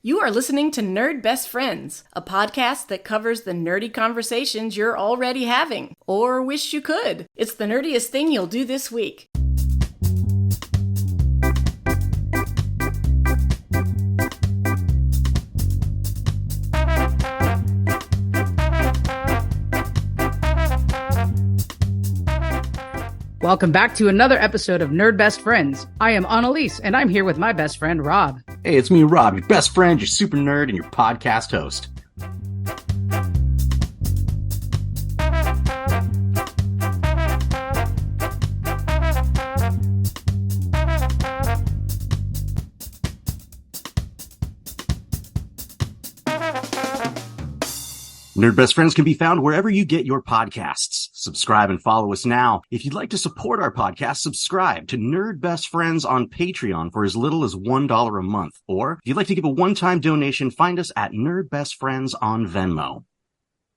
You are listening to Nerd Best Friends, a podcast that covers the nerdy conversations you're already having, or wish you could. It's the nerdiest thing you'll do this week. Welcome back to another episode of Nerd Best Friends. I am Analese, and I'm here with my best friend, Rob. Hey, it's me, Rob, your best friend, your super nerd, and your podcast host. Nerd Best Friends can be found wherever you get your podcasts. Subscribe and follow us now. If you'd like to support our podcast, subscribe to Nerd Best Friends on Patreon for as little as $1 a month. Or if you'd like to give a one-time donation, find us at Nerd Best Friends on Venmo.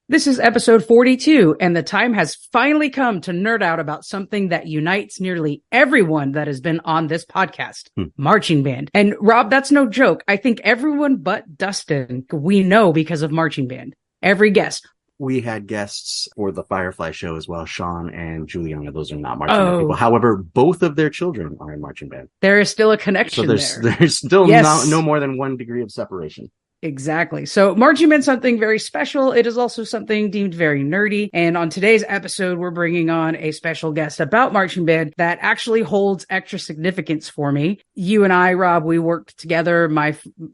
This is episode 42, and the time has finally come to nerd out about something that unites nearly everyone that has been on this podcast, marching band. And Rob, that's no joke. I think everyone but Dustin we know because of marching band. Every guest. We had guests for the Firefly show as well, Sean and Juliana. Those are not marching band people. However, both of their children are in marching band. There is still a connection there's still no more than one degree of separation. Exactly. So marching band, something very special. It is also something deemed very nerdy. And on today's episode, we're bringing on a special guest about marching band that actually holds extra significance for me. You and I, Rob, we worked together.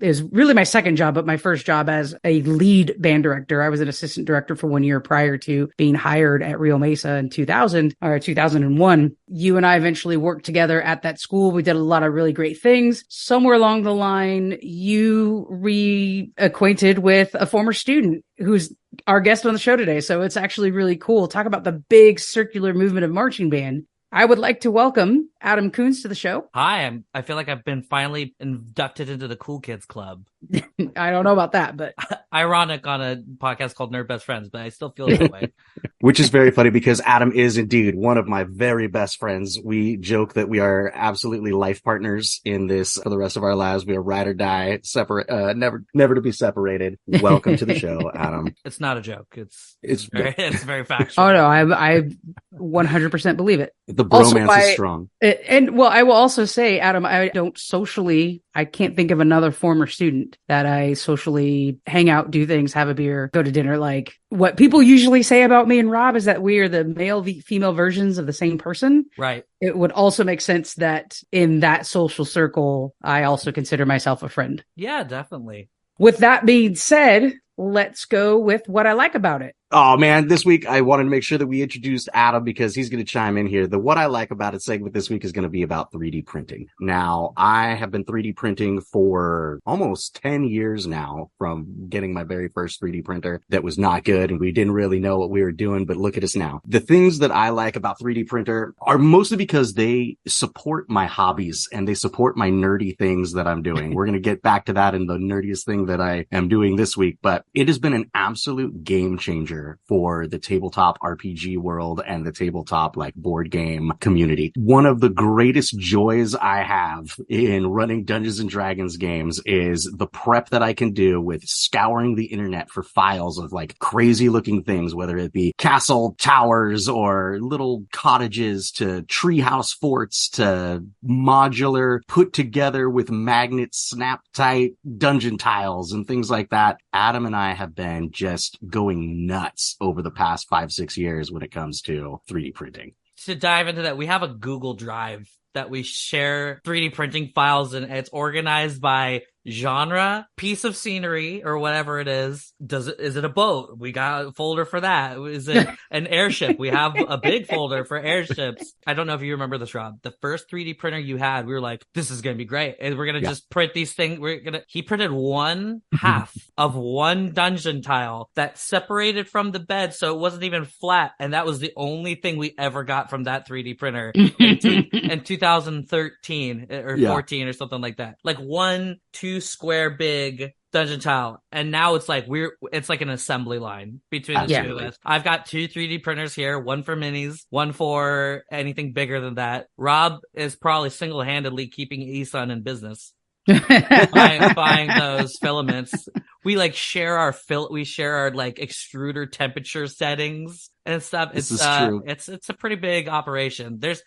Is really my second job, but my first job as a lead band director. I was an assistant director for 1 year prior to being hired at Rio Mesa in 2001. You and I eventually worked together at that school. We did a lot of really great things. Somewhere along the line, you acquainted with a former student who's our guest on the show today. So it's actually really cool. Talk about the big circular movement of marching band. I would like to welcome Adam Kuns to the show. Hi, I feel like I've been finally inducted into the cool kids club. I don't know about that, but ironic on a podcast called Nerd Best Friends, but I still feel that way. Which is very funny because Adam is indeed one of my very best friends. We joke that we are absolutely life partners in this for the rest of our lives. We are ride or die, separate, never to be separated. Welcome to the show, Adam. It's not a joke. It's very factual. Oh no, I 100% believe it. The bromance is strong. And well, I will also say, Adam, I can't think of another former student that I socially hang out, do things, have a beer, go to dinner. Like what people usually say about me and Rob is that we are the male, female versions of the same person. Right. It would also make sense that in that social circle, I also consider myself a friend. Yeah, definitely. With that being said, let's go with what I like about it. Oh man, this week I wanted to make sure that we introduced Adam because he's going to chime in here. The What I Like About It segment this week is going to be about 3D printing. Now, I have been 3D printing for almost 10 years now from getting my very first 3D printer that was not good and we didn't really know what we were doing, but look at us now. The things that I like about 3D printer are mostly because they support my hobbies and they support my nerdy things that I'm doing. We're going to get back to that in the nerdiest thing that I am doing this week, but it has been an absolute game changer for the tabletop RPG world and the tabletop board game community. One of the greatest joys I have in running Dungeons and Dragons games is the prep that I can do with scouring the internet for files of crazy looking things, whether it be castle towers or little cottages to treehouse forts to modular put together with magnets, snap tight dungeon tiles and things like that. Adam and I have been just going nuts over the past 5-6 years when it comes to 3D printing. To dive into that, we have a Google Drive that we share 3D printing files in. It's organized by genre, piece of scenery, or whatever it is. Is it a boat? We got a folder for that. Is it an airship? We have a big folder for airships. I don't know if you remember this, Rob. The first 3D printer you had, we were like, this is going to be great. And we're going to just print these things. He printed one half of one dungeon tile that separated from the bed. So it wasn't even flat. And that was the only thing we ever got from that 3D printer in 2013 or 14 or something like that. 1-2 square big dungeon tile, and now it's like an assembly line between the two of us. I've got 2 3D printers here, one for minis, one for anything bigger than that. Rob is probably single-handedly keeping ESUN in business. buying those filaments. We like share our like extruder temperature settings and stuff. This is true. It's a pretty big operation. There's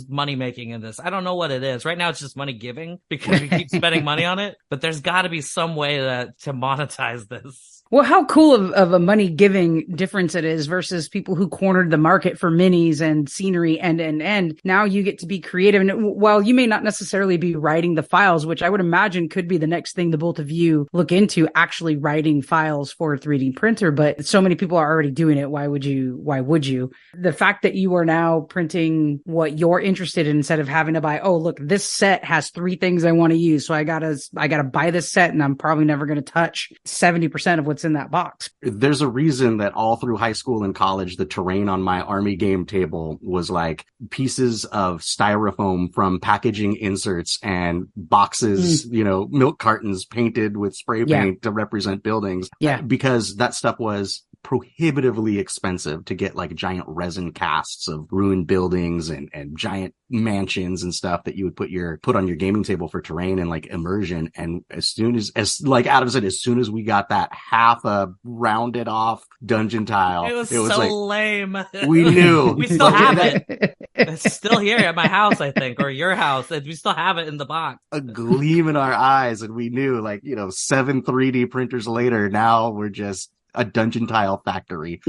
money making in this. I don't know what it is. Right now it's just money giving because we keep spending money on it, but there's got to be some way to monetize this. Well, how cool of a money giving difference it is versus people who cornered the market for minis and scenery and now you get to be creative. And while you may not necessarily be writing the files, which I would imagine could be the next thing the both of you look into, actually writing files for a 3D printer, but so many people are already doing it. Why would you? The fact that you are now printing what you're interested in instead of having to buy, oh, look, this set has 3 things I want to use. So I gotta buy this set and I'm probably never going to touch 70% of what's in that box. There's a reason that all through high school and college, the terrain on my army game table was like pieces of styrofoam from packaging inserts and boxes, milk cartons painted with spray paint to represent buildings. Yeah. Because that stuff was prohibitively expensive to get like giant resin casts of ruined buildings and giant mansions and stuff that you would put on your gaming table for terrain and like immersion. And as like Adam said, as soon as we got that half a rounded off dungeon tile, it was so like, lame. We knew. We still have it. It's still here at my house, I think, or your house. We still have it in the box. A gleam in our eyes, and we knew, like, 7 3D printers later, now we're just a dungeon tile factory.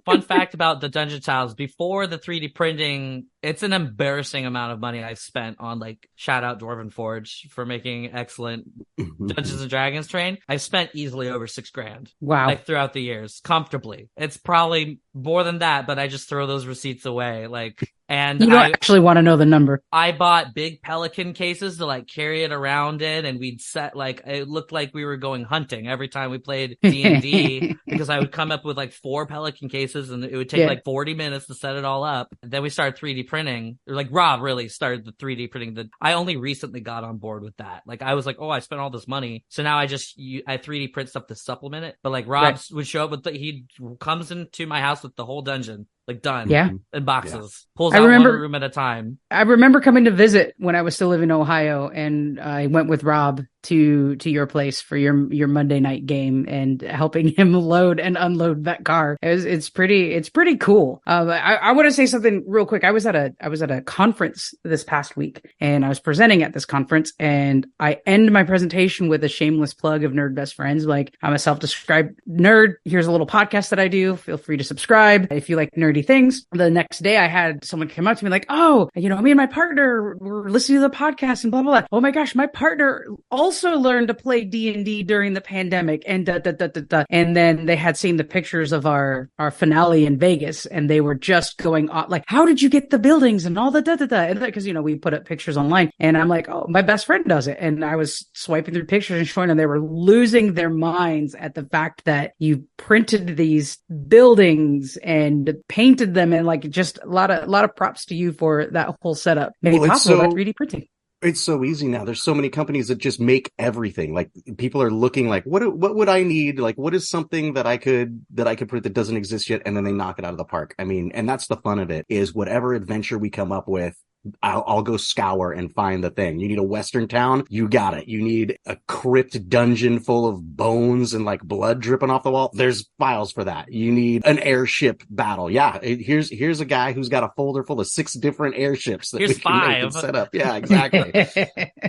Fun fact about the dungeon tiles, before the 3D printing, it's an embarrassing amount of money I've spent on, like, shout out Dwarven Forge for making excellent Dungeons and Dragons terrain. I've spent easily over $6,000. Wow. Like throughout the years, comfortably. It's probably more than that, but I just throw those receipts away. Like, and you don't actually want to know the number. I bought big Pelican cases to like carry it around in, and we'd set like, it looked like we were going hunting every time we played D&D because I would come up with like 4 Pelican cases and it would take like 40 minutes to set it all up. Then we started 3D printing, or like Rob really started the 3D printing. I only recently got on board with that. Like I was like, oh, I spent all this money, so now I 3D print stuff to supplement it. But like Rob would show up with he comes into my house with the whole dungeon. Like done in boxes. Pulls out one room at a time. I remember coming to visit when I was still living in Ohio, and I went with Rob to your place for your Monday night game and helping him load and unload that car. It's pretty cool. I want to say something real quick. I was at a conference this past week, and I was presenting at this conference, and I end my presentation with a shameless plug of Nerd Best Friends. Like, I'm a self-described nerd. Here's a little podcast that I do. Feel free to subscribe if you like nerdy things. The next day I had someone come up to me like, oh, me and my partner were listening to the podcast and blah, blah, blah. Oh my gosh, my partner also learned to play D&D during the pandemic and da, da, da, da, da. And then they had seen the pictures of our finale in Vegas, and they were just going on like, how did you get the buildings and all the da, da, da? And because, we put up pictures online, and I'm like, oh, my best friend does it. And I was swiping through pictures and showing them, they were losing their minds at the fact that you printed these buildings and painted them, and like just a lot of props to you for that whole setup made possible by 3D printing. It's so easy now. There's so many companies that just make everything. Like, people are looking like, what would I need? Like, what is something that I could print that doesn't exist yet? And then they knock it out of the park. I mean, and that's the fun of it, is whatever adventure we come up with, I'll go scour and find the thing. You need a Western town? You got it. You need a crypt dungeon full of bones and like blood dripping off the wall? There's files for that. You need an airship battle. Yeah. Here's a guy who's got a folder full of 6 different airships that we can make and set up. Yeah, exactly.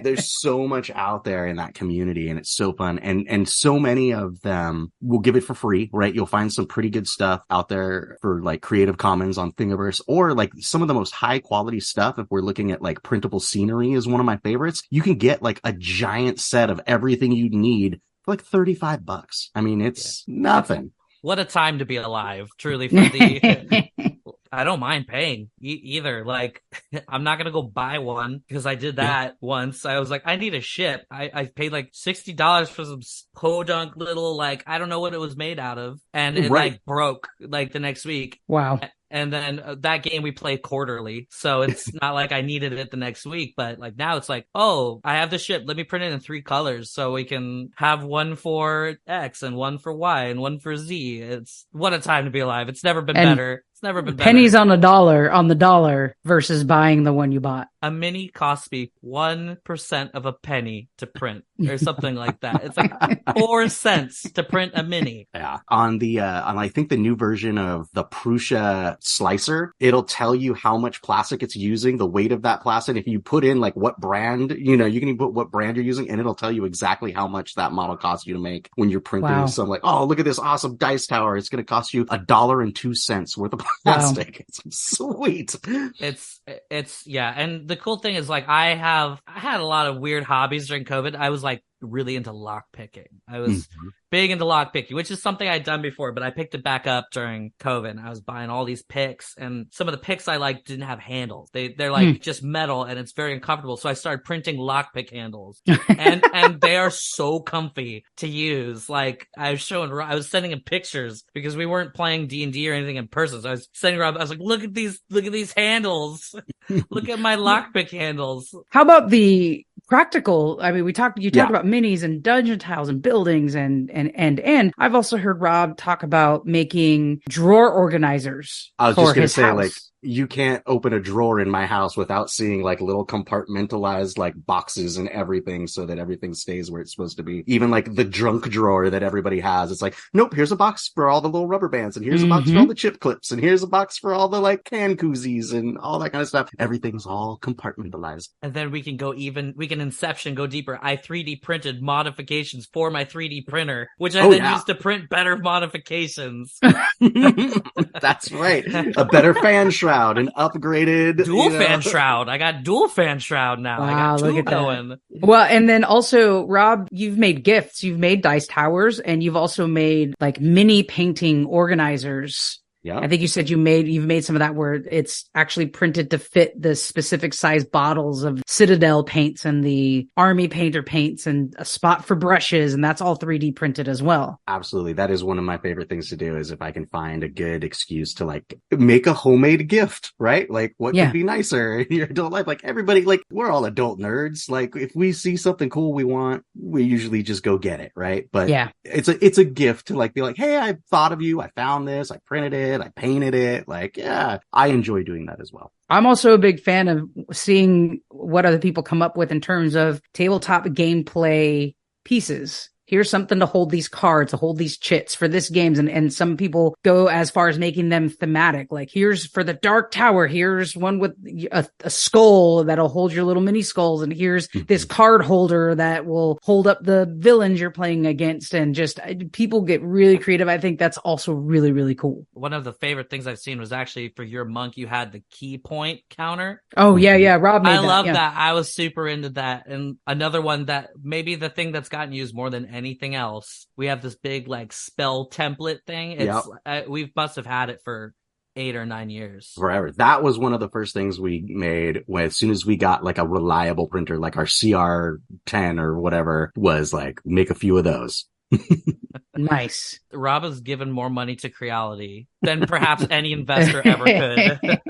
There's so much out there in that community, and it's so fun. And so many of them will give it for free, right? You'll find some pretty good stuff out there for like Creative Commons on Thingiverse, or like some of the most high quality stuff. If we're looking at like printable scenery is one of my favorites. You can get like a giant set of everything you need for like $35. I mean, it's nothing. What a time to be alive, truly. For the, I don't mind paying either. Like, I'm not gonna go buy one because I did that once. I was like, I need a ship. I paid like $60 for some podunk little, like, I don't know what it was made out of, and it like broke like the next week. Wow. And then that game we play quarterly, so it's not like I needed it the next week. But like now it's like, oh, I have the ship. Let me print it in 3 colors so we can have one for X and one for Y and one for Z. It's what a time to be alive. It's never been better It's never been better. Pennies on the dollar versus buying the one you bought. A mini costs me 1% of a penny to print or something like that. It's like 4 cents to print a mini. Yeah. On I think the new version of the Prusa slicer, it'll tell you how much plastic it's using, the weight of that plastic. If you put in like what brand, you can put what brand you're using, and it'll tell you exactly how much that model costs you to make when you're printing. Wow. So I'm like, oh, look at this awesome dice tower. It's going to cost you $1.02 worth of plastic. Wow. It's sweet. It's yeah. And the cool thing is, like, I had a lot of weird hobbies during COVID. I was like really into lock picking. I was big into lock picking, which is something I'd done before, but I picked it back up during COVID. I was buying all these picks, and some of the picks I liked didn't have handles. They're like just metal, and it's very uncomfortable. So I started printing lockpick handles, and they are so comfy to use. Like, I was sending him pictures because we weren't playing D&D or anything in person. So I was sending Rob, I was like, look at these handles. Look at my lockpick handles. How about the practical? I mean, you talked about minis and dungeon tiles and buildings and I've also heard Rob talk about making drawer organizers. I was just going to say, house. like, you can't open a drawer in my house without seeing like little compartmentalized like boxes and everything so that everything stays where it's supposed to be. Even like the junk drawer that everybody has. It's like, nope, here's a box for all the little rubber bands, and here's a box for all the chip clips, and here's a box for all the like can koozies and all that kind of stuff. Everything's all compartmentalized. And then we can go Inception, go deeper. I 3D printed modifications for my 3D printer, which I used to print better modifications. That's right. A better fan shroud, an upgraded dual fan shroud. I got dual fan shroud now. Wow, I got look two at going. That. Well, and then also, Rob, you've made gifts. You've made dice towers, and you've also made like mini painting organizers. Yeah. I think you said you've made some of that where it's actually printed to fit the specific size bottles of Citadel paints and the Army Painter paints and a spot for brushes. And that's all 3D printed as well. Absolutely. That is one of my favorite things to do, is if I can find a good excuse to like make a homemade gift, right? Like, what could be nicer in your adult life? Like, everybody, like, we're all adult nerds. Like, if we see something cool we want, we usually just go get it, right? But it's a gift to like be like, hey, I thought of you. I found this. I printed it. I painted it. Like, yeah, I enjoy doing that as well. I'm also a big fan of seeing what other people come up with in terms of tabletop gameplay pieces. Here's something to hold these cards, to hold these chits for this games. And some people go as far as making them thematic. Like, here's for the Dark Tower, here's one with a skull that'll hold your little mini skulls. And here's this card holder that will hold up the villains you're playing against. And just people get really creative. I think that's also really, really cool. One of the favorite things I've seen was actually for your monk, you had the key point counter. Oh, yeah. Rob made that. I love that. I was super into that. And another one that maybe the thing that's gotten used more than anything else, we have this big like spell template thing. We must have had it for 8 or 9 years forever. That was one of the first things we made as soon as we got like a reliable printer, like our CR10 or whatever, was like, make a few of those. Nice. Rob has given more money to Creality than perhaps any investor ever could.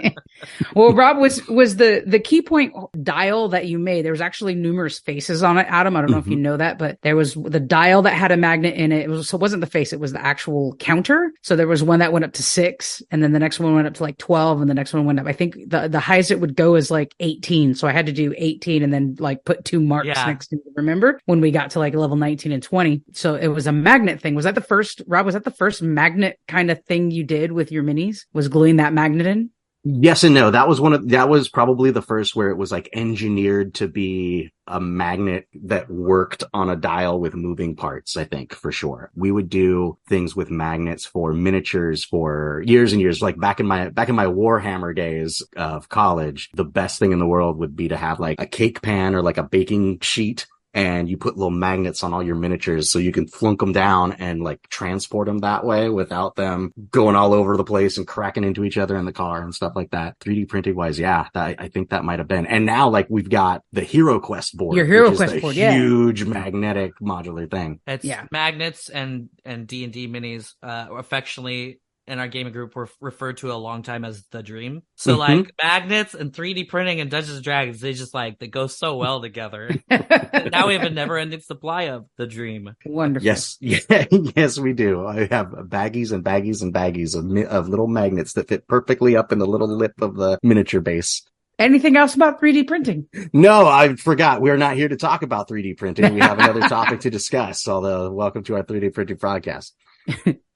Well, Rob, was the key point dial that you made, there was actually numerous faces on it, Adam. I don't know if you know that, but there was the dial that had a magnet in it. So it wasn't the face, it was the actual counter. So there was one that went up to 6, and then the next one went up to like 12, and the next one went up, I think the highest it would go is like 18. So I had to do 18 and then like put 2 marks next to it. Remember when we got to like level 19 and 20? So it was a magnet thing. Was that the first, Rob, was that the first magnet kind of thing you did with your minis? Was gluing that magnet in? Yes and no. That was probably the first where it was like engineered to be a magnet that worked on a dial with moving parts, I think, for sure. We would do things with magnets for miniatures for years and years. Like back in my Warhammer days of college, the best thing in the world would be to have like a cake pan or like a baking sheet, and you put little magnets on all your miniatures so you can flunk them down and like transport them that way without them going all over the place and cracking into each other in the car and stuff like that. 3D printing wise, I think that might have been. And now like we've got the Hero Quest board. Your Hero Quest board, huge magnetic modular thing. It's magnets and D&D minis, affectionately in our gaming group were referred to a long time as the dream. So like magnets and 3D printing and Dungeons and Dragons, they go so well together. Now we have a never-ending supply of the dream. Wonderful. Yes, yes, we do. I have baggies and baggies and baggies of little magnets that fit perfectly up in the little lip of the miniature base. Anything else about 3D printing? No, I forgot. We're not here to talk about 3D printing. We have another topic to discuss. Although, welcome to our 3D printing podcast.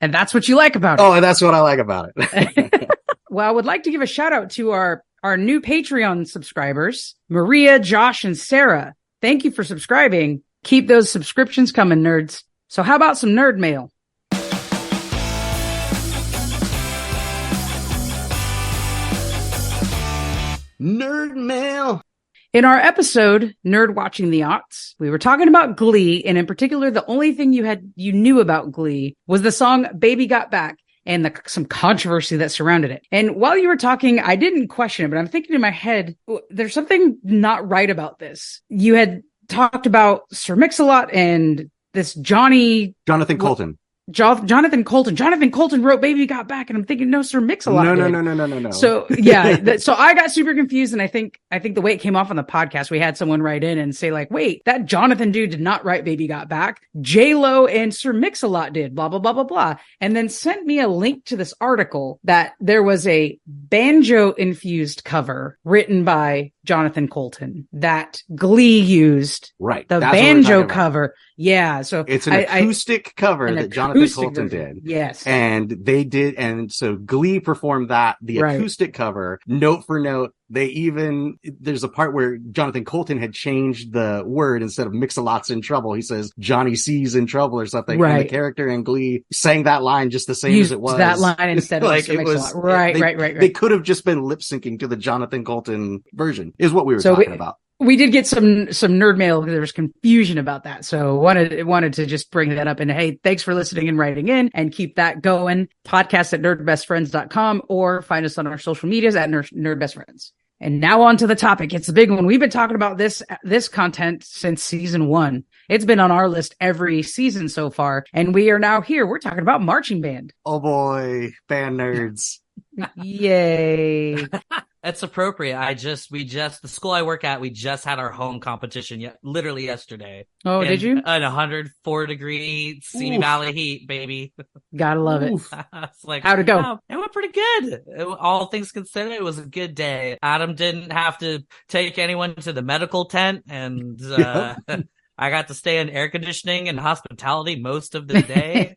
And that's what you like about it. Oh, and that's what I like about it. Well, I would like to give a shout out to our new Patreon subscribers, Maria, Josh, and Sarah. Thank you for subscribing. Keep those subscriptions coming, nerds. So how about some nerd mail? Nerd mail. In our episode, Nerd Watching the Aughts, we were talking about Glee, and in particular, the only thing you knew about Glee was the song Baby Got Back and some controversy that surrounded it. And while you were talking, I didn't question it, but I'm thinking in my head, there's something not right about this. You had talked about Sir Mix-a-Lot and this Jonathan Colton. Jonathan Colton. Jonathan Colton wrote Baby Got Back, and I'm thinking, no, Sir Mix-a-Lot. No. So yeah, so I got super confused, and I think the way it came off on the podcast, we had someone write in and say like, wait, that Jonathan dude did not write Baby Got Back. J-Lo and Sir Mix-a-Lot did, blah, blah, blah, blah, blah. And then sent me a link to this article that there was a banjo-infused cover written by Jonathan Colton that Glee used. Right. The banjo cover. Yeah. So it's an acoustic cover that Jonathan Colton did. Yes. And they did. And so Glee performed the acoustic cover note for note. There's a part where Jonathan Colton had changed the word. Instead of Mix-a-Lot's in trouble, he says Johnny C's in trouble or something. Right. And the character in Glee sang that line just the same as it was. That line instead of like Mix-a-Lot. Right. They could have just been lip syncing to the Jonathan Colton version is what we were talking about. We did get some nerd mail. There was confusion about that. So wanted to just bring that up. And hey, thanks for listening and writing in, and keep that going. Podcast at nerdbestfriends.com, or find us on our social medias at nerdbestfriends. And now on to the topic. It's a big one. We've been talking about this content since season 1. It's been on our list every season so far. And we are now here. We're talking about marching band. Oh boy, band nerds. Yay. That's appropriate. The school I work at, we just had our home competition literally yesterday. Oh, did you? An 104-degree Simi Valley heat, baby. Gotta love it. It's like, how'd it go? Wow, it went pretty good. All things considered, it was a good day. Adam didn't have to take anyone to the medical tent, and I got to stay in air conditioning and hospitality most of the day.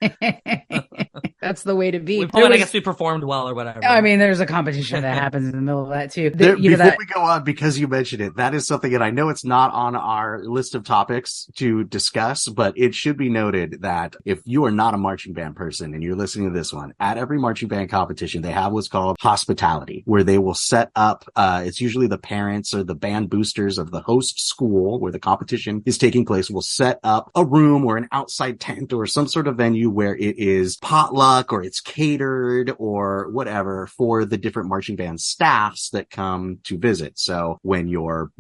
That's the way to be. I guess we performed well or whatever. I mean, there's a competition that happens in the middle of that too. Before we go on, because you mentioned it, that is something that I know it's not on our list of topics to discuss, but it should be noted that if you are not a marching band person and you're listening to this one, at every marching band competition, they have what's called hospitality, where they will set up, it's usually the parents or the band boosters of the host school where the competition is taking place will set up a room or an outside tent or some sort of venue where it is potluck or it's catered or whatever for the different marching band staffs that come to visit. So when your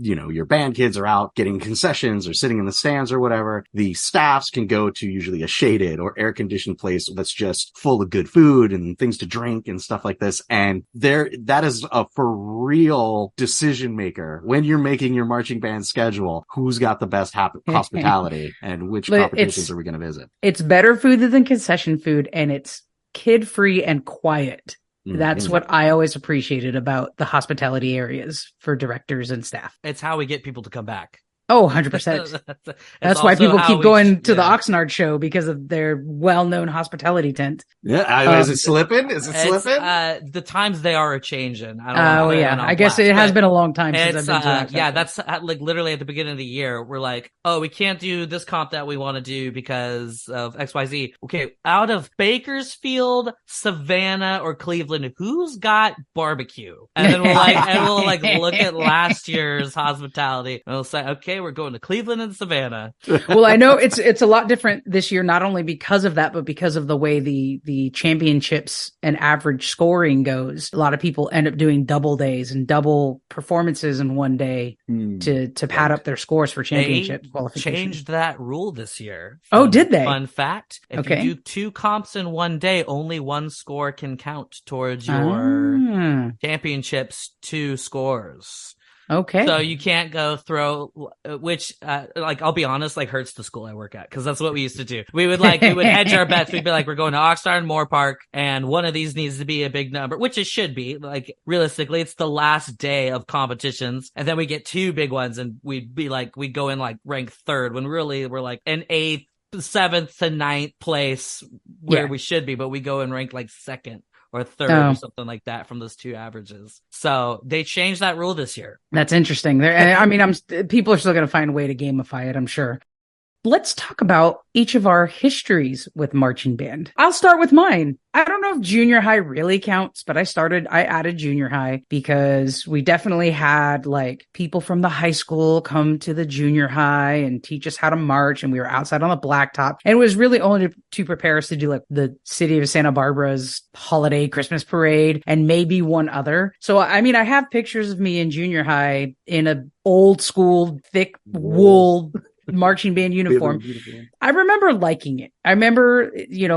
band kids are out getting concessions or sitting in the stands or whatever, the staffs can go to usually a shaded or air conditioned place that's just full of good food and things to drink and stuff like this. And that is a for real decision maker when you're making your marching band schedule. Who's got the best hospitality and which competitions are we going to visit? It's better food than concession food, and it's kid-free and quiet. That's what I always appreciated about the hospitality areas for directors and staff. It's how we get people to come back. Oh, 100%. That's why people keep going to the Oxnard show, because of their well-known hospitality tent. Yeah. Is it slipping? The times they are changing. I guess it has been a long time since I've been to Oxnard. Yeah, that's like literally at the beginning of the year. We're like, oh, we can't do this comp that we want to do because of XYZ. Okay, out of Bakersfield, Savannah, or Cleveland, who's got barbecue? And then we'll look at last year's hospitality and we'll say, okay, day, we're going to Cleveland and Savannah. Well, I know it's a lot different this year, not only because of that, but because of the way the championships and average scoring goes. A lot of people end up doing double days and double performances in one day to pad up their scores for championship qualification. Changed that rule this year. Oh, did they? Fun fact. If you do 2 comps in one day, only 1 score can count towards your championship's 2 scores. Okay. So you can't go throw, which, I'll be honest, hurts the school I work at, because that's what we used to do. We would hedge our bets. We'd be like, we're going to Oxnard and Moore Park, and one of these needs to be a big number, which it should be. Realistically, it's the last day of competitions, and then we get 2 big ones, and we'd go in rank 3rd, when really we're in 8th, 7th to 9th place where we should be, but we go and rank 2nd. Or 3rd or something like that from those 2 averages. So they changed that rule this year. That's interesting. People are still going to find a way to gamify it, I'm sure. Let's talk about each of our histories with marching band. I'll start with mine. I don't know if junior high really counts, but I added junior high because we definitely had people from the high school come to the junior high and teach us how to march. And we were outside on the blacktop. And it was really only to prepare us to do the city of Santa Barbara's holiday Christmas parade and maybe one other. So, I have pictures of me in junior high in a old school thick wool marching band uniform. I remember liking it. I remember,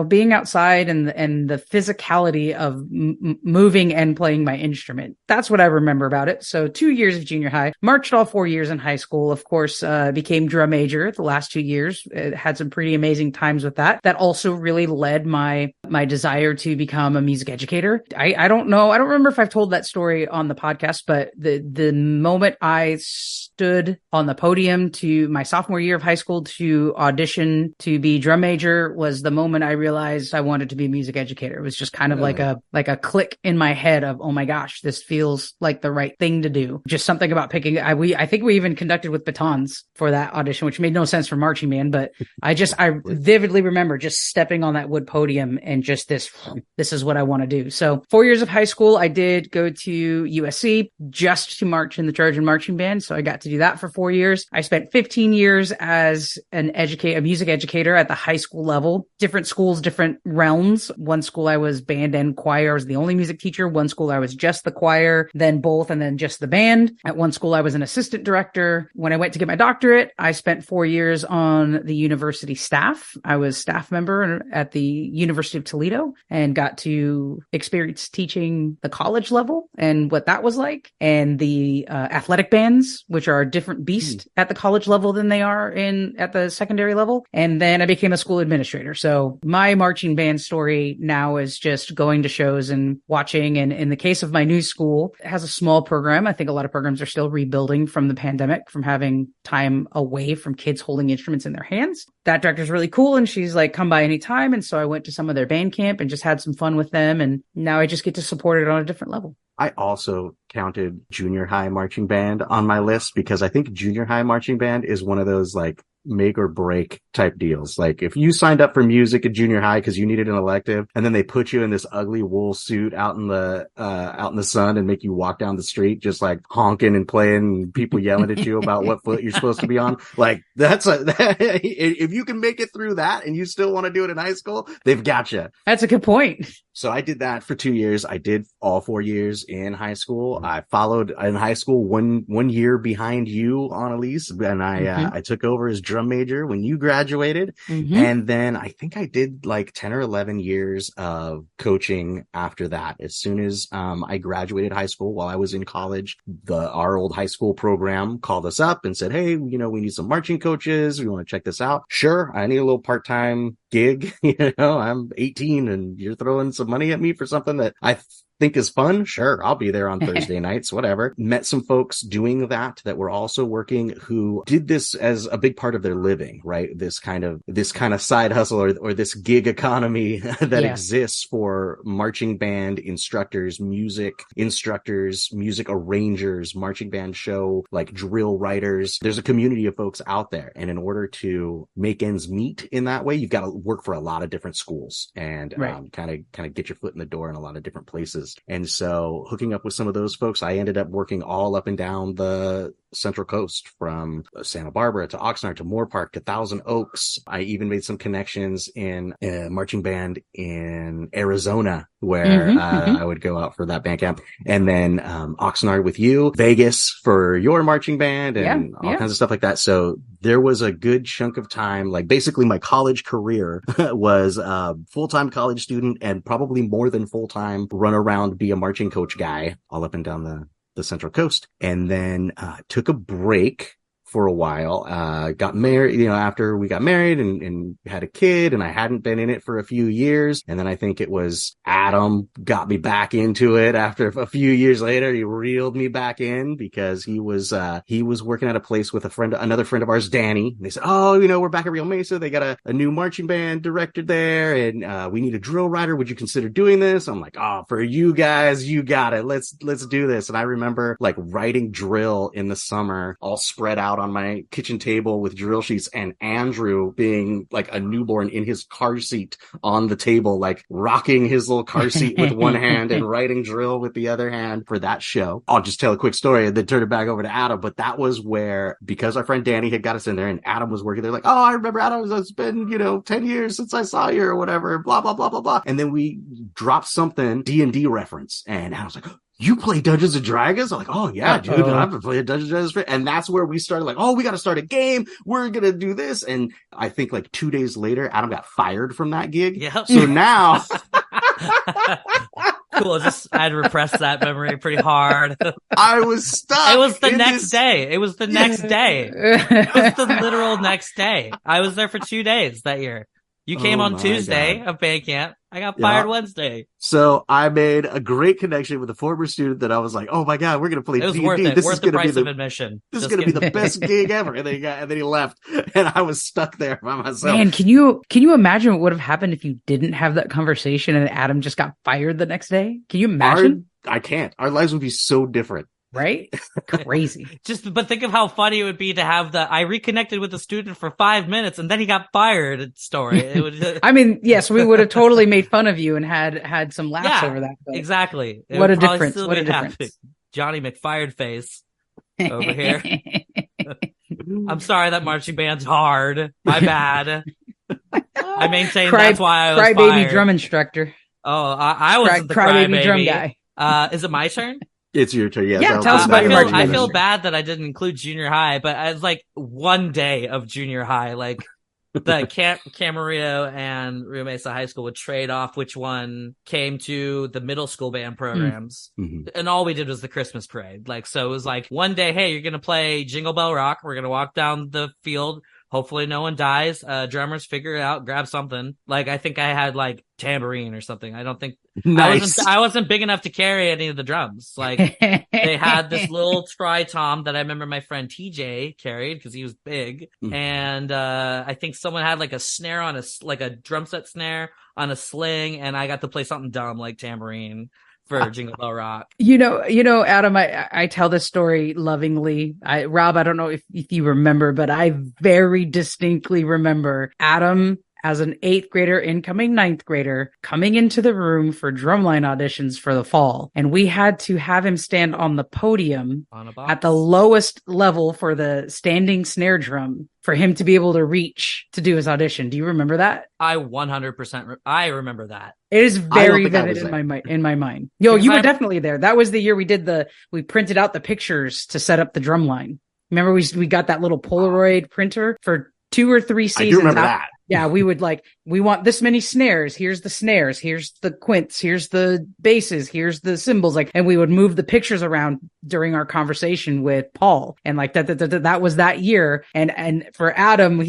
being outside and the physicality of moving and playing my instrument. That's what I remember about it. So 2 years of junior high, marched all 4 years in high school. Of course, became drum major the last 2 years. Had some pretty amazing times with that. That also really led my desire to become a music educator. I don't know. I don't remember if I've told that story on the podcast, but the moment I stood on the podium to my sophomore year of high school to audition to be drum major was the moment I realized I wanted to be a music educator. It was just kind of like a click in my head of, oh my gosh, this feels like the right thing to do. Just something about picking. I think we even conducted with batons for that audition, which made no sense for marching band, but I vividly remember just stepping on that wood podium and just this is what I want to do. So 4 years of high school, I did go to USC just to march in the Trojan marching band. So I got to do that for 4 years. I spent 15 years as a music educator at the high school level. Different schools, different realms. One school I was band and choir. I was the only music teacher. One school I was just the choir, then both, and then just the band. At one school I was an assistant director. When I went to get my doctorate, I spent 4 years on the university staff. I was staff member at the University of Toledo and got to experience teaching the college level and what that was like, and the athletic bands, which are a different beast at the college level than they are at the secondary level. And then I became a school administrator. So my marching band story now is just going to shows and watching. And in the case of my new school, it has a small program. I think a lot of programs are still rebuilding from the pandemic, from having time away from kids holding instruments in their hands. That director's really cool. And she's like, come by anytime. And so I went to some of their band camp and just had some fun with them. And now I just get to support it on a different level. I also counted junior high marching band on my list because I think junior high marching band is one of those make or break type deals. If you signed up for music at junior high because you needed an elective, and then they put you in this ugly wool suit out in the sun and make you walk down the street just honking and playing and people yelling at you about what foot you're supposed to be on. If you can make it through that and you still want to do it in high school, they've got you. That's a good point. So I did that for 2 years. I did all 4 years in high school. I followed in high school one year behind you, Analese, and I took over as drum major when you graduated. And then I think I did 10 or 11 years of coaching after that. As soon as I graduated high school, while I was in college, our old high school program called us up and said, hey, we need some marching coaches. We want to check this out. Sure, I need a little part-time gig. I'm 18 and you're throwing some money at me for something that I think is fun. Sure, I'll be there on Thursday nights, whatever. Met some folks doing that were also working, who did this as a big part of their living, right? This kind of side hustle or this gig economy that exists for marching band instructors, music arrangers, marching band show, drill writers. There's a community of folks out there. And in order to make ends meet in that way, you've got to work for a lot of different schools and kind of get your foot in the door in a lot of different places. And so hooking up with some of those folks, I ended up working all up and down the Central Coast, from Santa Barbara to Oxnard to Moore Park to Thousand Oaks. I even made some connections in a marching band in Arizona where I would go out for that band camp. And then Oxnard with you, Vegas for your marching band, and all kinds of stuff like that. So there was a good chunk of time, like basically my college career was a full-time college student and probably more than full-time run around, be a marching coach guy all up and down the Central Coast. And then took a break for a while, got married, after we got married and had a kid, and I hadn't been in it for a few years. And then I think it was Adam got me back into it after a few years later. He reeled me back in because he was working at a place with another friend of ours, Danny. And they said, oh, we're back at Rio Mesa. They got a new marching band director there, and we need a drill rider. Would you consider doing this? I'm like, oh, for you guys, you got it. Let's do this. And I remember like writing drill in the summer, all spread out on my kitchen table with drill sheets, and Andrew being like a newborn in his car seat on the table, like rocking his little car seat with one hand and writing drill with the other hand for that show. I'll just tell a quick story and then turn it back over to Adam. But that was where, because our friend Danny had got us in there and Adam was working there, like, oh, I remember Adam, it's been, 10 years since I saw you or whatever, blah, blah, blah, blah, blah. And then we dropped something, D&D reference. And Adam's like, you play Dungeons and Dragons? I'm like, oh yeah, dude, I've been playing Dungeons and Dragons. And that's where we started like, oh, we got to start a game. We're going to do this. And I think like 2 days later, Adam got fired from that gig. Yep. So now. Cool. I'd repressed that memory pretty hard. I was stuck. It was the next day. It was the next day. It was the literal next day. I was there for 2 days that year. You came on Tuesday of band camp. I got fired Wednesday. So I made a great connection with a former student that I was like, oh my God, we're going to play D&D. Worth it. This worth is the going price to of be admission. This is going to be the best gig ever. And then he left and I was stuck there by myself. Man, can you imagine what would have happened if you didn't have that conversation and Adam just got fired the next day? Can you imagine? I can't. Our lives would be so different. Right? Crazy. But think of how funny it would be to have I reconnected with the student for 5 minutes and then he got fired story. It would. I mean, yes, we would have totally made fun of you and had some laughs over that. But exactly. What a difference. What a difference. Johnny McFired face over here. I'm sorry that marching band's hard. My bad. I maintain that's why I was fired. Crybaby drum instructor. Oh, I wasn't the crybaby drum guy. Is it my turn? It's your turn. Yeah. Tell us about your marching band. I feel bad that I didn't include junior high, but I was like one day of junior high, like the Camarillo and Rio Mesa High School would trade off which one came to the middle school band programs. Mm-hmm. And all we did was the Christmas parade. Like, so it was like one day, hey, you're going to play Jingle Bell Rock. We're going to walk down the field. Hopefully no one dies. Drummers figure it out, grab something. Like, I think I had like tambourine or something. I don't think nice. I wasn't big enough to carry any of the drums. Like they had this little tri-tom that I remember my friend TJ carried because he was big. Mm-hmm. And, I think someone had like a snare on like a drum set snare on a sling. And I got to play something dumb like tambourine for Jingle Bell Rock. You know, Adam, I tell this story lovingly. Rob, I don't know if you remember, but I very distinctly remember Adam as an 8th grader, incoming 9th grader, coming into the room for drumline auditions for the fall. And we had to have him stand on the podium at the lowest level for the standing snare drum for him to be able to reach to do his audition. Do you remember that? I 100% I remember that. It is very vivid in my mind. Yo, you were definitely there. That was the year we printed out the pictures to set up the drum line. Remember we got that little Polaroid printer for 2 or 3 seasons. I do remember that. Yeah, we want this many snares. Here's the snares. Here's the quints. Here's the basses. Here's the cymbals. And we would move the pictures around during our conversation with Paul. And that was that year. And for Adam, I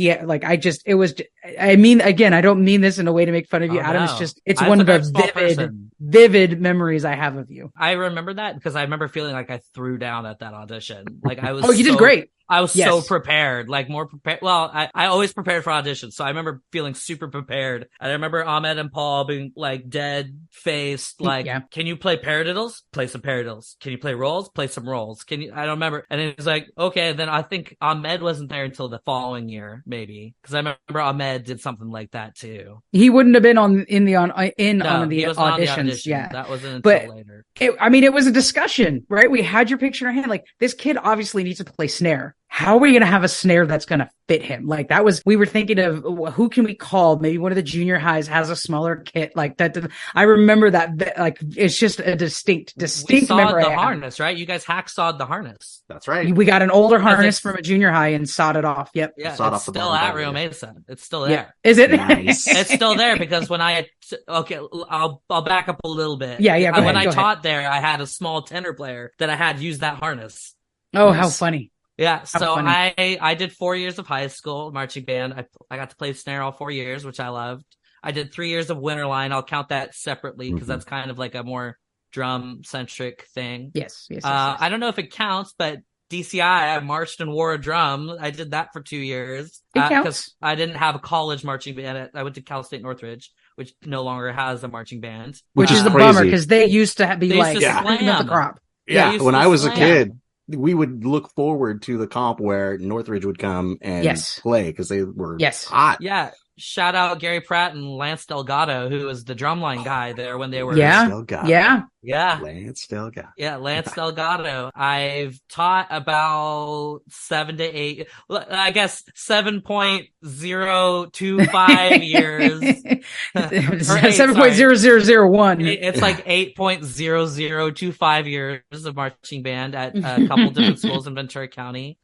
don't mean this in a way to make fun of you. Adam, no. It's one of the vivid memories I have of you. I remember that because I remember feeling like I threw down at that audition. Like I was. Oh, you did great. I was so Yes. prepared, like more prepared. Well, I always prepared for auditions. So I remember feeling super prepared. And I remember Ahmed and Paul being like dead faced, like, Yeah. can you play paradiddles? Play some paradiddles. Can you play roles? Play some roles. I don't remember. And it was like, okay, then I think Ahmed wasn't there until the following year, maybe. Cause I remember Ahmed did something like that too. He wouldn't have been on the No, auditions. he wasn't on the Yeah. audition. That wasn't until But later. it was a discussion, right? We had your picture in our hand. Like, this kid obviously needs to play snare. How are we going to have a snare that's going to fit him? Like, we were thinking of who can we call? Maybe one of the junior highs has a smaller kit like that. I remember that, like, it's just a distinct We sawed memory. the harness, right? You guys hacksawed the harness. That's right. We got an older Because harness it's- from a junior high and sawed it off. Yep. Yeah, Sawed it's off the still bottom at bar, Rio yeah. Mesa. It's still Yeah. there. Is it? Nice. It's still there because when okay, I'll back up a little bit. Yeah, go When ahead, I go taught there, I had a small tenor player that I had used that harness. Oh, how Nice. funny. Yeah, so funny. I did 4 years of high school marching band. I got to play snare all 4 years, which I loved. I did 3 years of Winterline. I'll count that separately because Mhm. that's kind of like a more drum centric thing. Yes. I don't know if it counts, but DCI, I marched and wore a drum. I did that for 2 years. It counts. 'Cause I didn't have a college marching band. I went to Cal State Northridge, which no longer has a marching band. Which is the crazy. bummer because they used to be They used like to cream of the slam. crop. Yeah, used when to I was a slam. kid, we would look forward to the comp where Northridge would come and Yes. play because they were Yes. hot. Yeah. Shout out Gary Pratt and Lance Delgado, who was the drumline guy there when they were. Yeah. Still got Yeah. Yeah. Lance still got Yeah, Lance Delgado. I've taught about 7 to 8, I guess 7.025 years. Or 7.0001. It's like 8.0025 years of marching band at a couple different schools in Ventura County.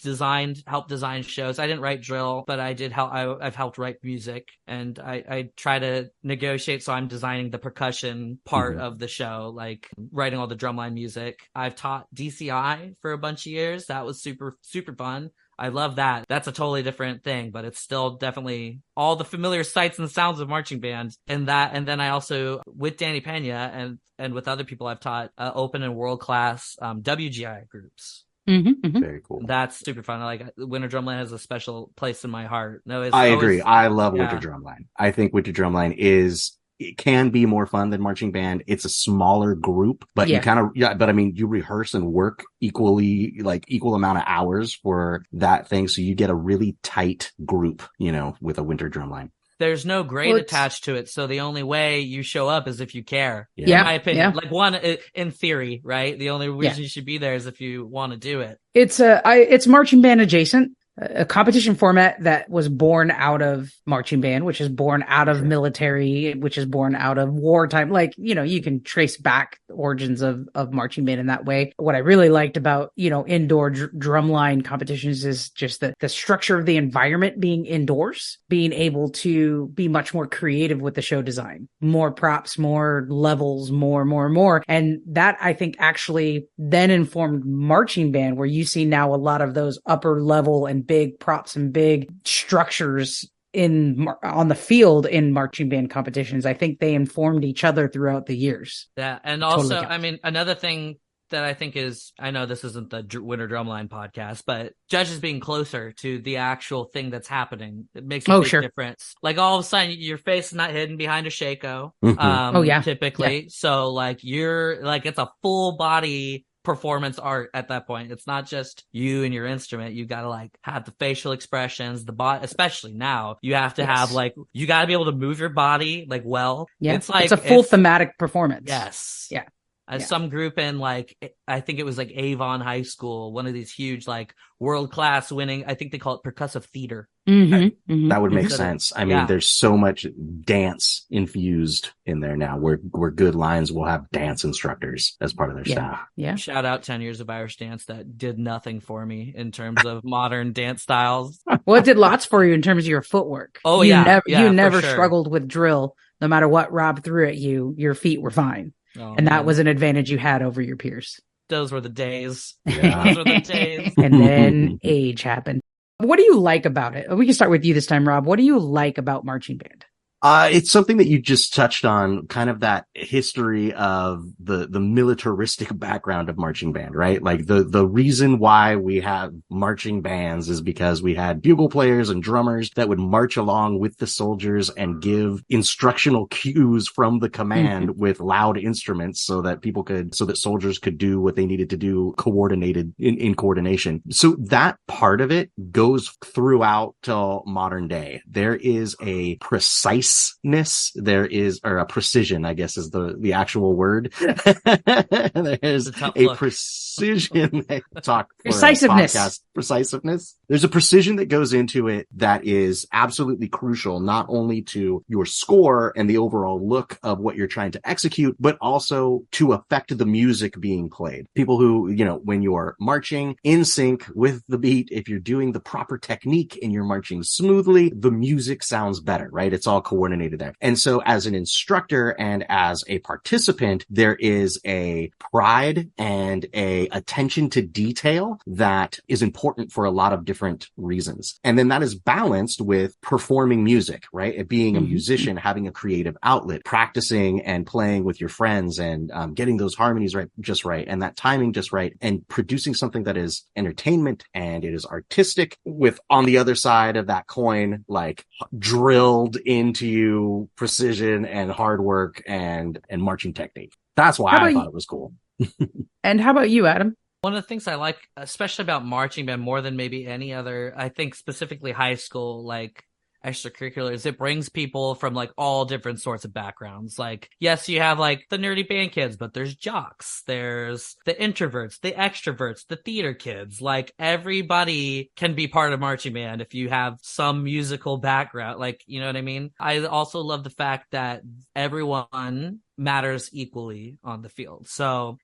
Helped design shows. I didn't write drill, but I did help. I've helped write music, and I try to negotiate. So I'm designing the percussion part of the show, like writing all the drumline music. I've taught DCI for a bunch of years. That was super, super fun. I love that. That's a totally different thing, but it's still definitely all the familiar sights and sounds of marching band and that. And then I also, with Danny Pena and with other people I've taught, open and world class, WGI groups. very cool. That's super fun. Winter Drumline has a special place in my heart. I agree. I love yeah. Winter Drumline. I think Winter Drumline it can be more fun than marching band. It's a smaller group, but Yeah. but I mean, you rehearse and work equal amount of hours for that thing. So you get a really tight group, with a Winter Drumline. There's no grade Well, attached to it, so the only way you show up is if you care. Yeah. In my opinion, Yeah. like one in theory, right? The only reason you should be there is if you want to do it. It's marching band adjacent, a competition format that was born out of marching band, which is born out of military, which is born out of wartime. Like, you can trace back the origins of marching band in that way. What I really liked about, indoor drumline competitions is just the structure of the environment being indoors, being able to be much more creative with the show design, more props, more levels, more. And that I think actually then informed marching band, where you see now a lot of those upper level and big props and big structures on the field in marching band competitions. I think they informed each other throughout the years. Yeah. And also, Totally. I mean, another thing that I think is, I know this isn't the Winter Drumline podcast, but judges being closer to the actual thing that's happening, it makes a big difference. Like all of a sudden your face is not hidden behind a shako. Typically. Yeah. So it's a full body performance art at that point. It's not just you and your instrument. You got to have the facial expressions, the body, especially now you have to have you got to be able to move your body well. Yeah. It's a full thematic performance. Yes. Yeah. Some group in I think it was Avon High School, one of these huge world class winning, I think they call it percussive theater. That would make sense. I mean, there's so much dance infused in there now where good lines will have dance instructors as part of their staff. Yeah. Shout out 10 years of Irish dance that did nothing for me in terms of modern dance styles. Well, it did lots for you in terms of your footwork. Oh, you you never sure. struggled with drill. No matter what Rob threw at you, your feet were fine. Oh, and that man. was an advantage you had over your peers. Those were the days. Yeah. Those were the days. And then age happened. What do you like about it? We can start with you this time, Rob. What do you like about marching band? It's something that you just touched on, kind of that history of the militaristic background of marching band, right? Like the reason why we have marching bands is because we had bugle players and drummers that would march along with the soldiers and give instructional cues from the command with loud instruments so that soldiers could do what they needed to do coordinated in coordination. So that part of it goes throughout till modern day. There is a preciseness, or a precision, I guess is the actual word. There's a precision. Precisiveness. There's a precision that goes into it that is absolutely crucial, not only to your score and the overall look of what you're trying to execute, but also to affect the music being played. People who, when you're marching in sync with the beat, if you're doing the proper technique and you're marching smoothly, the music sounds better, right? It's all coordinated there. And so as an instructor and as a participant, there is a pride and a attention to detail that is important for a lot of different reasons. And then that is balanced with performing music, right? And being a musician, having a creative outlet, practicing and playing with your friends and getting those harmonies just right, and that timing just right, and producing something that is entertainment and it is artistic, with on the other side of that coin, like drilled into you precision and hard work and marching technique. That's why I thought it was cool. And how about you, Adam? One of the things I like, especially about marching band more than maybe any other, I think specifically high school, like extracurriculars, it brings people from like all different sorts of backgrounds. Like, yes, you have like the nerdy band kids, but there's jocks, there's the introverts, the extroverts, the theater kids. Like, everybody can be part of marching band if you have some musical background. Like, you know what I mean? I also love the fact that everyone matters equally on the field. So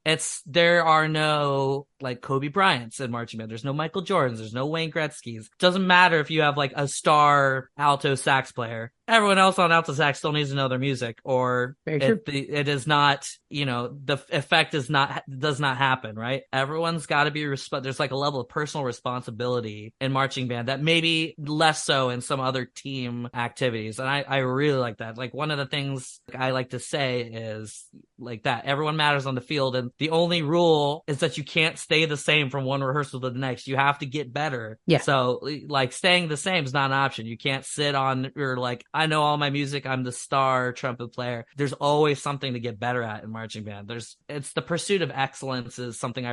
there are no like Kobe Bryants in marching band. There's no Michael Jordans. There's no Wayne Gretzky's. Doesn't matter if you have like a star alto sax player. Everyone else on alto sax still needs to know their music, or it is not, the effect does not happen, right? Everyone's got to be there's like a level of personal responsibility in marching band that maybe less so in some other team activities. And I really like that. Like, one of the things I like to say is like that everyone matters on the field, and the only rule is that you can't stay the same from one rehearsal to the next. You have to get better. Yeah. So like staying the same is not an option. You can't sit on or like, I know all my music, I'm the star trumpet player. There's always something to get better at in marching band. It's the pursuit of excellence is something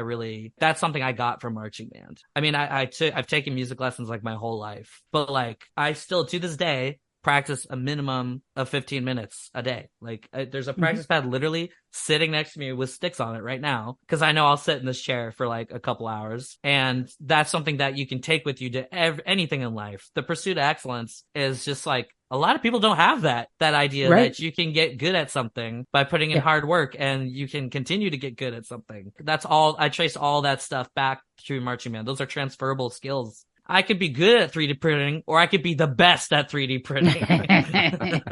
that's something I got from marching band. I mean, I've taken music lessons like my whole life, but like I still to this day practice a minimum of 15 minutes a day. Like there's a practice pad literally sitting next to me with sticks on it right now, because I know I'll sit in this chair for like a couple hours, and that's something that you can take with you to anything in life. The pursuit of excellence is just like, a lot of people don't have that idea that you can get good at something by putting in hard work, and you can continue to get good at something. That's all. I trace all that stuff back to marching band. Those are transferable skills. I could be good at 3D printing, or I could be the best at 3D printing.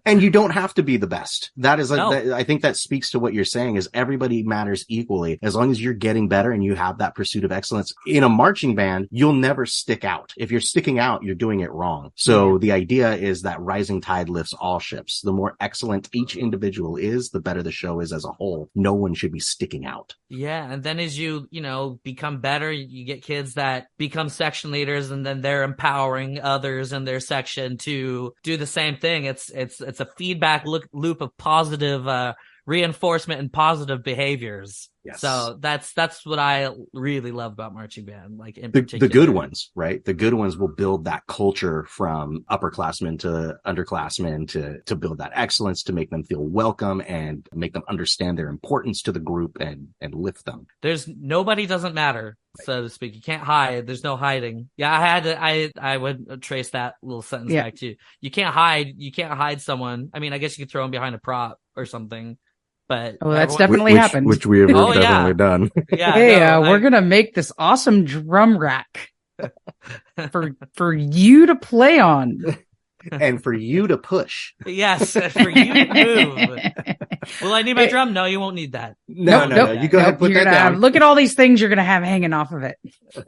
And you don't have to be the best. I think that speaks to what you're saying, is everybody matters equally. As long as you're getting better and you have that pursuit of excellence in a marching band, you'll never stick out. If you're sticking out, you're doing it wrong. So the idea is that rising tide lifts all ships. The more excellent each individual is, the better the show is as a whole. No one should be sticking out. Yeah. And then as you become better, you get kids that become section leaders, and then they're empowering others in their section to do the same thing. It's a feedback loop of positive reinforcement and positive behaviors. Yes. So that's what I really love about marching band, like in particular. The good ones, right? The good ones will build that culture from upperclassmen to underclassmen to build that excellence, to make them feel welcome and make them understand their importance to the group and lift them. Nobody doesn't matter, so to speak. You can't hide. There's no hiding. Yeah, I would trace that little sentence back to you. You can't hide someone. I mean, I guess you could throw them behind a prop or something. But that's definitely happened. Which we have definitely done. Yeah. Hey, we're going to make this awesome drum rack for you to play on. And for you to push. Yes, for you to move. Will I need my drum? No, you won't need that. No. You go ahead and put that down. Look at all these things you're going to have hanging off of it.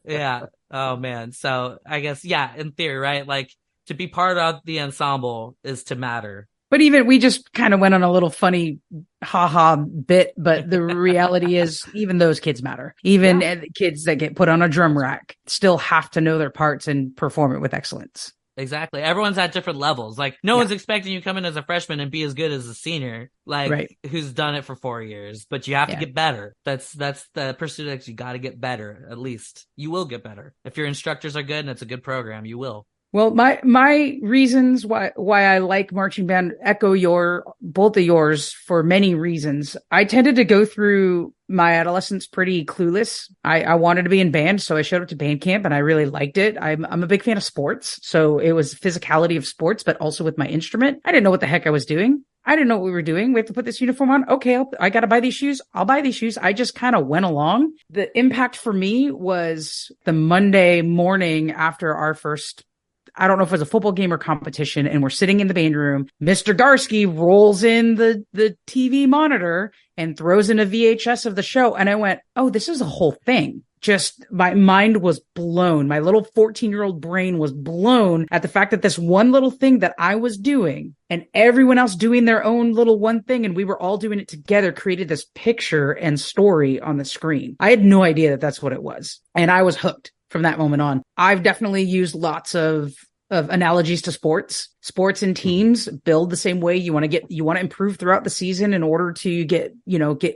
Yeah. Oh, man. So I guess, in theory, right? Like, To be part of the ensemble is to matter. But even we just kind of went on a little funny haha bit, but the reality is even those kids matter. Even kids that get put on a drum rack still have to know their parts and perform it with excellence. Exactly. Everyone's at different levels. Like, no one's expecting you to come in as a freshman and be as good as a senior, like, who's done it for 4 years, but you have to get better. That's the pursuit that you got to get better. At least you will get better. If your instructors are good and it's a good program, you will. Well, my reasons why I like marching band echo both of yours for many reasons. I tended to go through my adolescence pretty clueless. I wanted to be in band, so I showed up to band camp and I really liked it. I'm a big fan of sports, so it was physicality of sports, but also with my instrument. I didn't know what the heck I was doing. I didn't know what we were doing. We have to put this uniform on. Okay, I got to buy these shoes. I'll buy these shoes. I just kind of went along. The impact for me was the Monday morning after our first, I don't know if it was a football game or competition, and we're sitting in the band room. Mr. Garsky rolls in the TV monitor and throws in a VHS of the show. And I went, oh, this is a whole thing. Just my mind was blown. My little 14-year-old brain was blown at the fact that this one little thing that I was doing and everyone else doing their own little one thing, and we were all doing it together, created this picture and story on the screen. I had no idea that that's what it was. And I was hooked from that moment on. I've definitely used lots of analogies to sports and teams build the same way. You want to improve throughout the season in order to get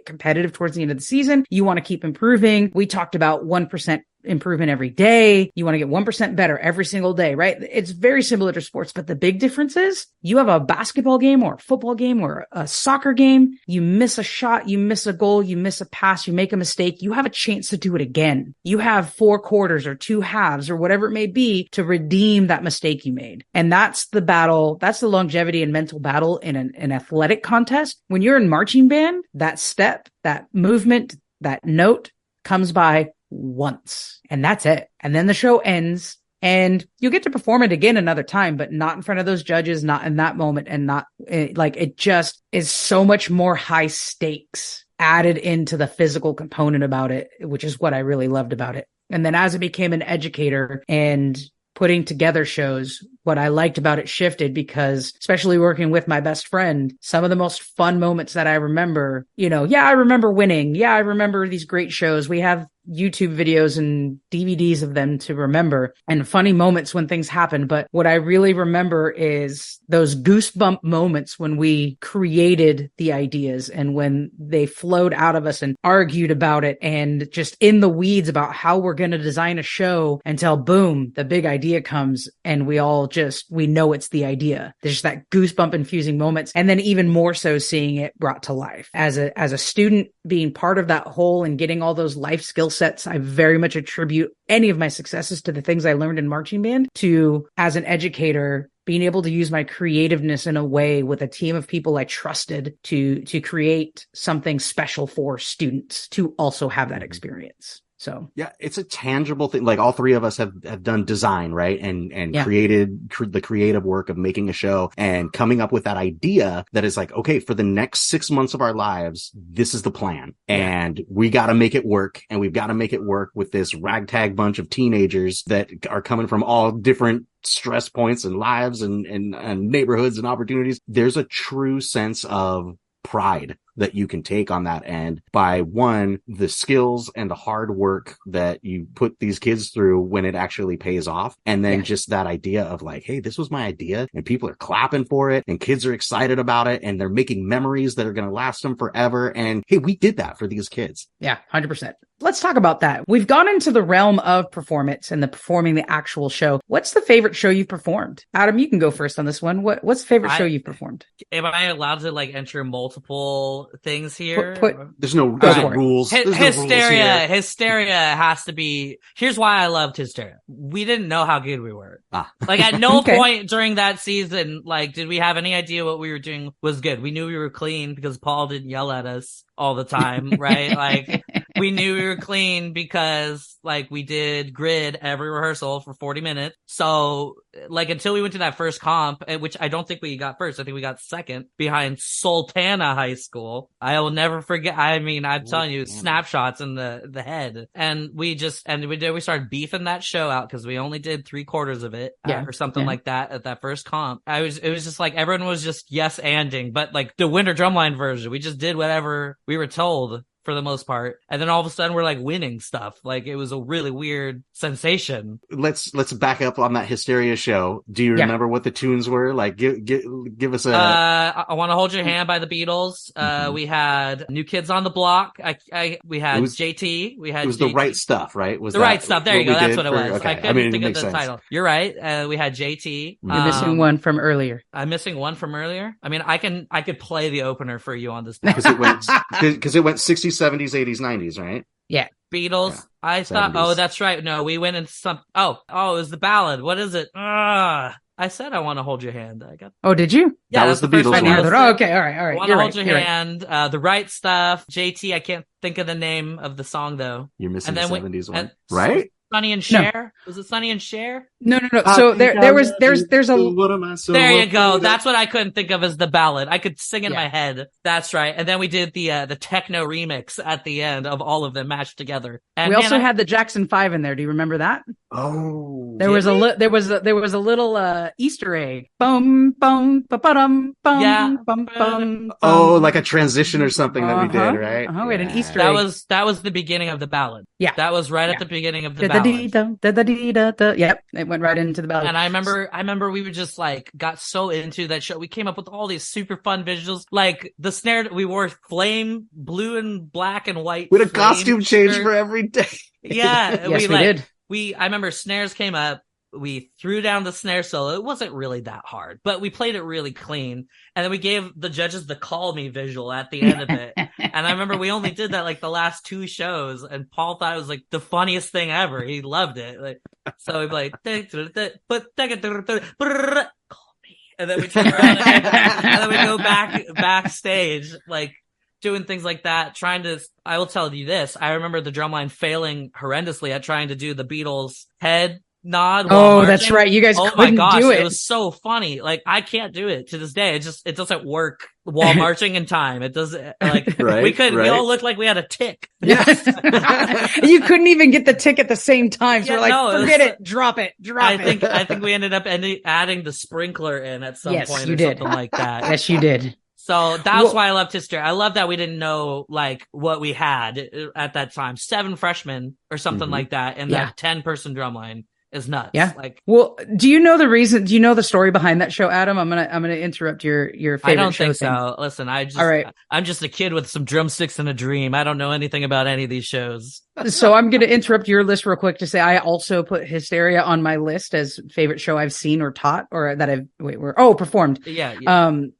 competitive towards the end of the season. You want to keep improving. We talked about 1% improvement every day. You want to get 1% better every single day, right? It's very similar to sports, but the big difference is you have a basketball game or a football game or a soccer game. You miss a shot, you miss a goal, you miss a pass, you make a mistake. You have a chance to do it again. You have 4 quarters or 2 halves or whatever it may be to redeem that mistake you made. And that's the battle. That's the longevity and mental battle in an athletic contest. When you're in marching band, that step, that movement, that note comes by once, and that's it. And then the show ends and you get to perform it again another time, but not in front of those judges, not in that moment, and not like, it just is so much more high stakes added into the physical component about it, which is what I really loved about it. And then as I became an educator and putting together shows, what I liked about it shifted because, especially working with my best friend, some of the most fun moments that I remember, I remember winning. Yeah, I remember these great shows. We have YouTube videos and DVDs of them to remember, and funny moments when things happen. But what I really remember is those goosebump moments when we created the ideas and when they flowed out of us and argued about it and just in the weeds about how we're going to design a show until boom, the big idea comes and we all we know it's the idea. There's just that goosebump infusing moments. And then even more so seeing it brought to life. As a student being part of that whole and getting all those life skill sets, I very much attribute any of my successes to the things I learned in marching band, to as an educator, being able to use my creativeness in a way with a team of people I trusted to create something special for students to also have that experience. So yeah, it's a tangible thing. Like all 3 of us have done design, right? And created the creative work of making a show and coming up with that idea that is like, okay, for the next 6 months of our lives, this is the plan. And we got to make it work. And we've got to make it work with this ragtag bunch of teenagers that are coming from all different stress points and lives and neighborhoods and opportunities. There's a true sense of pride that you can take on that end by the skills and the hard work that you put these kids through when it actually pays off. And then just that idea of like, hey, this was my idea and people are clapping for it and kids are excited about it and they're making memories that are going to last them forever. And hey, we did that for these kids. Yeah, 100%. Let's talk about that. We've gone into the realm of performance and performing the actual show. What's the favorite show you've performed? Adam, you can go first on this one. What's the favorite show you've performed? Am I allowed to enter multiple things here? There's no rules. Hysteria has to be. Here's why I loved Hysteria. We didn't know how good we were. At no point during that season, did we have any idea what we were doing was good. We knew we were clean because Paul didn't yell at us all the time, right? we knew we were clean because like we did grid every rehearsal for 40 minutes. So like until we went to that first comp, which I don't think we got first, I think we got second behind Sultana High School. I will never forget. I mean, I'm telling you, snapshots in the head. And we started beefing that show out because we only did 3/4 of it or something like that at that first comp. It was just like everyone was just yes-anding, but like the Winter Drumline version, we just did whatever we were told for the most part. And then all of a sudden we're like winning stuff. Like it was a really weird sensation. Let's back up on that Hysteria show. Do you remember what the tunes were? Like give us a I Want to Hold Your Hand by the Beatles. We had New Kids on the Block. We had JT. We had it was JT. The Right Stuff, right? Was The Right Stuff. There you go. That's what it was. Okay. I couldn't think of the title. You're right. We had JT. You're missing one from earlier. I'm missing one from earlier. I mean, I could play the opener for you on this because it went 60s, 70s, 80s, 90s, right? Yeah. Beatles. Yeah. I thought, 70s. oh, that's right. No, we went into some, it was the ballad. What is it? I said I Want to Hold Your Hand. Oh, did you? Yeah, that was the Beatles one. Oh, okay, all right. I Want to Hold Your Hand. The Right Stuff. JT, I can't think of the name of the song though. You're missing the 70s one, right? Sonny and Cher? No. Was it Sonny and Cher? No. So there's a. What am I so there you go. That's what I couldn't think of as the ballad. I could sing in my head. That's right. And then we did the techno remix at the end of all of them mashed together. And we also had the Jackson 5 in there. Do you remember that? Oh, there was a little Easter egg. Bum bum ba bum bum. Yeah. Bum bum. Oh, like a transition or something that we did, right? We had an Easter egg. That was the beginning of the ballad. Yeah, that was right at the beginning of the ballad. Yep, it went right into the ballad. And I remember we were just like got so into that show. We came up with all these super fun visuals, like the snare. We wore flame blue and black and white. We had a costume change for every day. Yeah, yes, we did. I remember snares came up. We threw down the snare solo. It wasn't really that hard, but we played it really clean. And then we gave the judges the call me visual at the end of it. And I remember we only did that like the last 2 shows, and Paul thought it was like the funniest thing ever. He loved it. Like, so we'd be like, call me. And then we turn around and then we go backstage, like doing things like that, I will tell you this. I remember the drumline failing horrendously at trying to do the Beatles head nod. Oh, that's right. You guys couldn't do it. It was so funny. Like I can't do it to this day. It doesn't work while marching in time. It doesn't like we all looked like we had a tick. Yes. You couldn't even get the tick at the same time. So we're like, forget it. Drop it. I think we ended up adding the sprinkler in at some point or something like that. Yes, you did. So that's why I loved Hysteria. I love that we didn't know like what we had at that time. 7 freshmen or something like that, and that 10-person drumline is nuts. Yeah. Like, well, do you know the reason? Do you know the story behind that show, Adam? I'm gonna interrupt your favorite show. I don't think thing. so. Listen, I'm just a kid with some drumsticks and a dream. I don't know anything about any of these shows. So I'm going to interrupt your list real quick to say I also put Hysteria on my list as favorite show I've seen or taught or that performed. Yeah.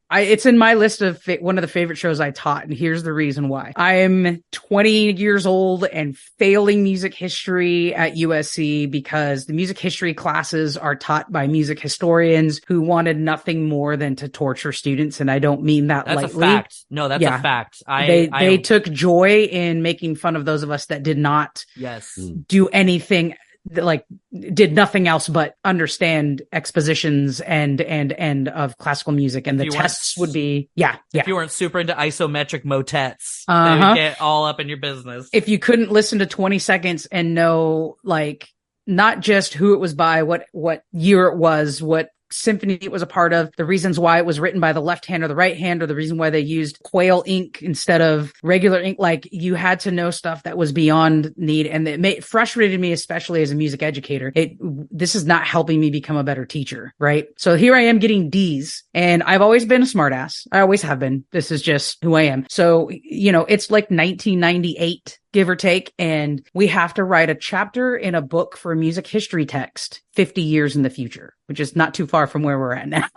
It's in my list of one of the favorite shows I taught, and here's the reason why. I'm 20 years old and failing music history at USC because the music history classes are taught by music historians who wanted nothing more than to torture students, and I don't mean that lightly. That's a fact. No, that's a fact. They took joy in making fun of those of us that did not do anything, like did nothing else but understand expositions and of classical music, and the tests would be if you weren't super into isometric motets, they would get all up in your business. If you couldn't listen to 20 seconds and know like not just who it was by, what year it was, what symphony it was a part of, the reasons why it was written by the left hand or the right hand, or the reason why they used quail ink instead of regular ink. Like you had to know stuff that was beyond need, and it frustrated me, especially as a music educator. This is not helping me become a better teacher, right? So here I am getting D's, and I've always been a smartass. I always have been. This is just who I am. So, it's like 1998. Give or take. And we have to write a chapter in a book for a music history text 50 years in the future, which is not too far from where we're at now,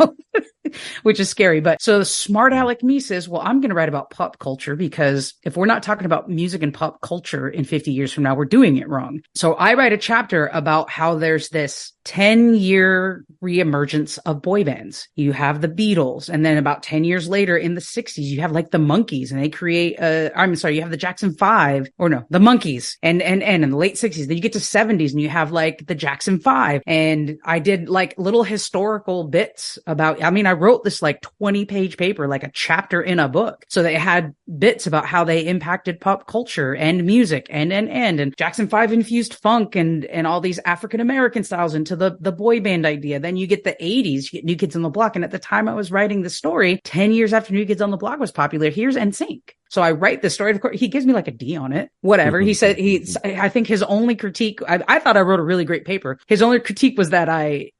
which is scary. But so the smart aleck me says, well, I'm going to write about pop culture, because if we're not talking about music and pop culture in 50 years from now, we're doing it wrong. So I write a chapter about how there's this 10-year reemergence of boy bands. You have the Beatles, and then about 10 years later in the 60s, you have like the Monkees, and they create you have the Jackson 5, or no, the Monkees, and in the late 60s. Then you get to 70s and you have like the Jackson 5. And I did like little historical bits about, I wrote this like 20-page paper, like a chapter in a book. So they had bits about how they impacted pop culture and music and Jackson 5 infused funk and all these African American styles into the boy band idea. Then you get the 80s, you get New Kids on the Block. And at the time I was writing the story, 10 years after New Kids on the Block was popular, here's NSYNC. So I write this story. Of course, he gives me like a D on it. Whatever. He said I think his only critique, I thought I wrote a really great paper. His only critique was that I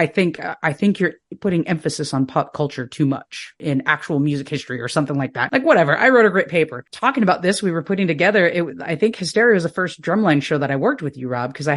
think you're putting emphasis on pop culture too much in actual music history or something like that. Like, whatever. I wrote a great paper. Talking about this, we were putting together, I think Hysteria was the first drumline show that I worked with you, Rob, because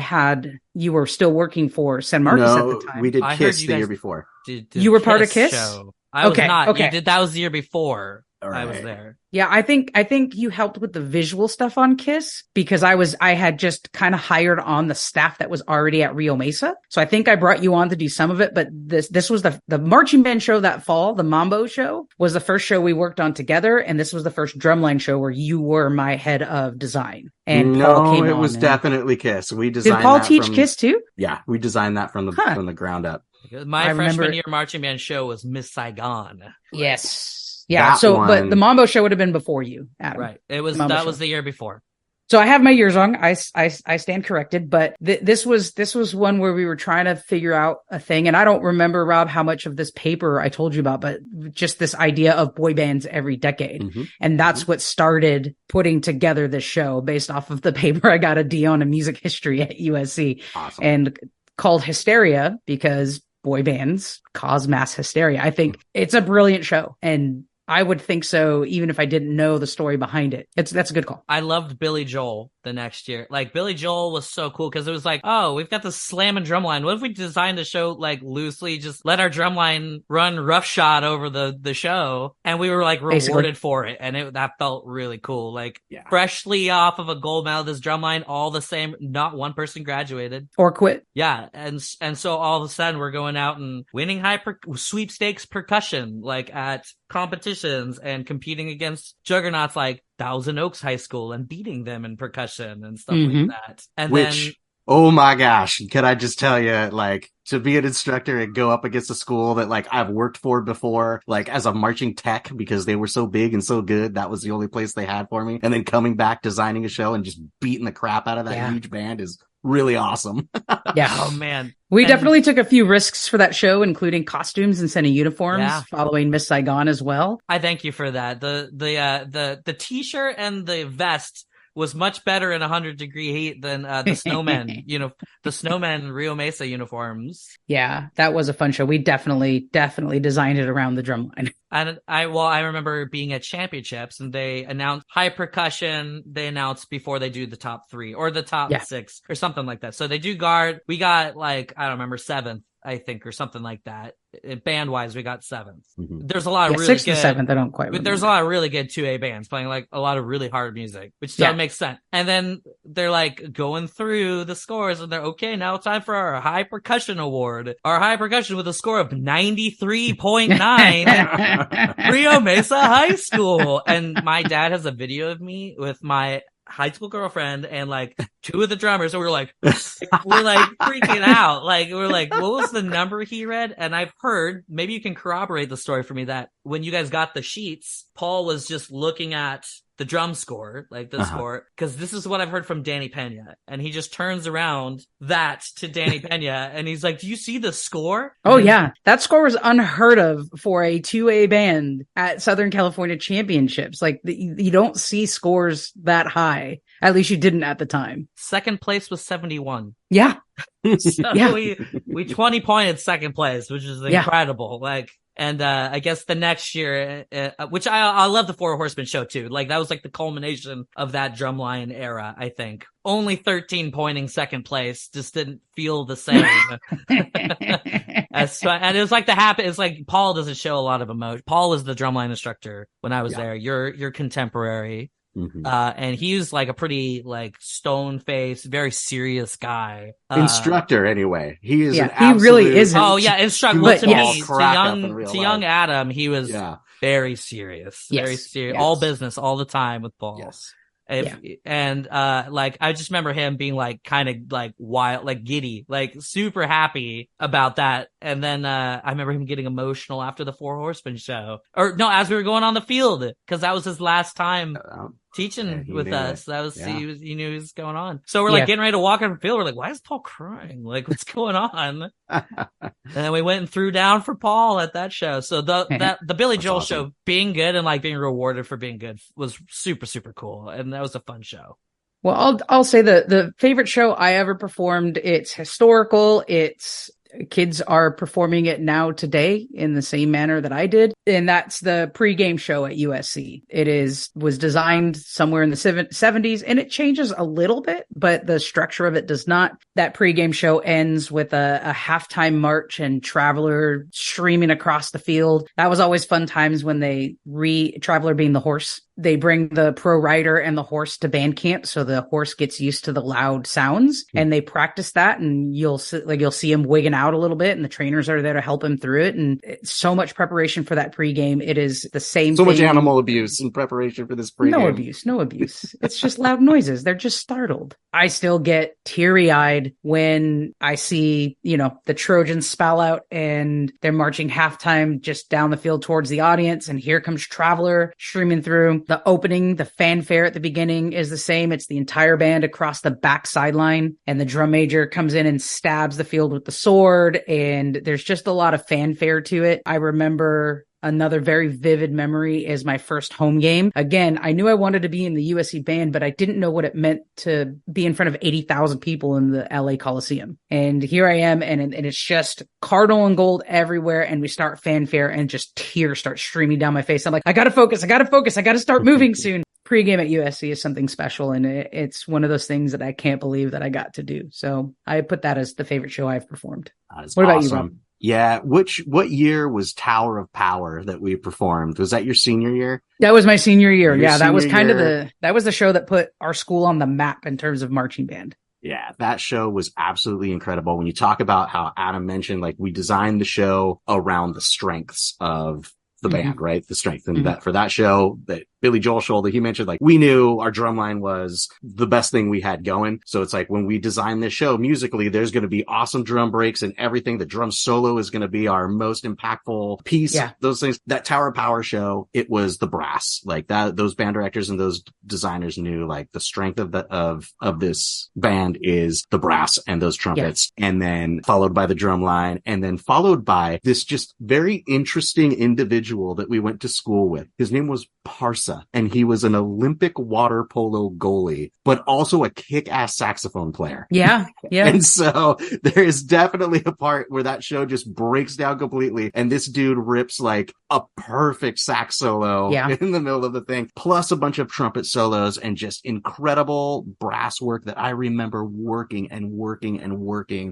you were still working for San Marcos at the time. We did Kiss the year before. You were part of Kiss? Show. I was not. Okay. That was the year before. Right. I was there. Yeah, I think you helped with the visual stuff on Kiss because I had just kind of hired on the staff that was already at Rio Mesa. So I think I brought you on to do some of it, but this was the marching band show that fall, the Mambo show was the first show we worked on together, and this was the first drumline show where you were my head of design. And Paul came on. It was definitely Kiss. We designed. Did Paul teach Kiss too? Yeah, we designed that from the ground up. My freshman year marching band show was Miss Saigon. Yes. Yeah. But the Mambo show would have been before you, Adam. Right. That was the year before. So I have my years wrong. I stand corrected, but this was one where we were trying to figure out a thing. And I don't remember, Rob, how much of this paper I told you about, but just this idea of boy bands every decade. Mm-hmm. And that's what started putting together this show based off of the paper I got a D on in music history at USC. Awesome. And called Hysteria because boy bands cause mass hysteria. I think it's a brilliant show, and I would think so, even if I didn't know the story behind it. That's a good call. I loved Billy Joel the next year. Like, Billy Joel was so cool because it was like, oh, we've got this slam and drumline. What if we designed the show like loosely, just let our drumline run roughshod over the show, and we were like rewarded for it, and that felt really cool. Like, freshly off of a gold medal, this drumline, all the same. Not one person graduated or quit. Yeah, and so all of a sudden we're going out and winning sweepstakes percussion, like at competitions, and competing against juggernauts like Thousand Oaks High School and beating them in percussion and stuff like that. And oh my gosh, can I just tell you, like, to be an instructor and go up against a school that like I've worked for before, like as a marching tech, because they were so big and so good, that was the only place they had for me. And then coming back, designing a show and just beating the crap out of that huge band is really awesome. Yeah. Oh man. We definitely took a few risks for that show, including costumes and sending uniforms, following Miss Saigon as well. I thank you for that. The t-shirt and the vest was much better in 100-degree heat than the snowmen, the snowmen Rio Mesa uniforms. Yeah, that was a fun show. We definitely designed it around the drumline. And I remember being at championships and they announced high percussion. They announced before they do the top 3 or the top 6 or something like that. So they do guard. We got like, I don't remember, 7th, I think, or something like that. Band wise, we got 7th. Mm-hmm. There's a lot of really 6th good. 7th, I don't quite remember. There's a lot of really good 2A bands playing like a lot of really hard music, which doesn't make sense. And then they're like going through the scores and they're okay. Now it's time for our high percussion award. Our high percussion with a score of 93.9. Rio Mesa High School. And my dad has a video of me with my high school girlfriend and like 2 of the drummers, and we're like freaking out. Like, we're like, what was the number he read? And I've heard, maybe you can corroborate the story for me, that when you guys got the sheets, Paul was just looking at the drum score, like the score, because this is what I've heard from Danny Pena, and he just turns around that to Danny Pena and he's like, do you see the score? Oh yeah, that score was unheard of for a 2A band at Southern California Championships. Like, you don't see scores that high. At least you didn't at the time. Second place was 71. Yeah. So we 20 pointed second place, which is incredible. Like, and I guess the next year, which I love the Four Horsemen show too. Like, that was like the culmination of that drumline era, I think. Only 13 pointing second place just didn't feel the same. And it was like it's like Paul doesn't show a lot of emotion. Paul was the drumline instructor when I was there. Your contemporary. And he was like a pretty like stone faced, very serious guy. Instructor anyway. He is an he absolute, really isn't. Oh yeah, instructor. But Well, to me, crack up in real to young life. Adam, he was very serious. Yes. Very serious. Yes. All business all the time with Paul. Yes. And like I just remember him being like kind of like wild, like giddy, like super happy about that. And then I remember him getting emotional after the Four Horsemen show, or no, as we were going on the field, because that was his last time teaching with us. That was he knew he was going on. So we're like getting ready to walk on the field. We're like, why is Paul crying? Like, what's going on? And then we went and threw down for Paul at that show. So the Billy Joel show being good and like being rewarded for being good was super, super cool. And that was a fun show. Well, I'll say the favorite show I ever performed, it's historical. It's kids are performing it now today in the same manner that I did. And that's the pregame show at USC. Was designed somewhere in the 70s and it changes a little bit, but the structure of it does not. That pregame show ends with a halftime march and Traveler streaming across the field. That was always fun times when Traveler being the horse. They bring the pro rider and the horse to band camp. So the horse gets used to the loud sounds and they practice that. And you'll see him wigging out a little bit and the trainers are there to help him through it. And it's so much preparation for that pregame. It is the same so thing. Much animal abuse in preparation for this pregame. No abuse. It's just loud noises. They're just startled. I still get teary eyed when I see, the Trojans spell out and they're marching halftime just down the field towards the audience. And here comes Traveler streaming through. The opening, the fanfare at the beginning is the same. It's the entire band across the back sideline and the drum major comes in and stabs the field with the sword. And there's just a lot of fanfare to it. I remember another very vivid memory is my first home game. Again, I knew I wanted to be in the USC band, but I didn't know what it meant to be in front of 80,000 people in the LA Coliseum. And here I am, and it's just cardinal and gold everywhere. And we start fanfare and just tears start streaming down my face. I'm like, I gotta focus. I gotta start moving soon. Pregame at USC is something special, and it's one of those things that I can't believe that I got to do. So I put that as the favorite show I've performed. What about you, Rob? Yeah. What year was Tower of Power that we performed? Was that your senior year? That was my senior year. That was kind of that was the show that put our school on the map in terms of marching band. Yeah, that show was absolutely incredible. When you talk about how Adam mentioned, like we designed the show around the strengths of the band, right? The strength. And that for that show, that Billy Joel shoulder, he mentioned like we knew our drumline was the best thing we had going. So it's like when we designed this show musically, there's going to be awesome drum breaks and everything. The drum solo is going to be our most impactful piece. Yeah. Those things. That Tower of Power show, it was the brass. Like that, those band directors and those designers knew like the strength of this band is the brass and those trumpets. Yeah. And then followed by the drum line and then followed by this just very interesting individual that we went to school with. His name was Parsa. And he was an Olympic water polo goalie, but also a kick-ass saxophone player. Yeah. And so there is definitely a part where that show just breaks down completely. And this dude rips like a perfect sax solo in the middle of the thing, plus a bunch of trumpet solos and just incredible brass work that I remember working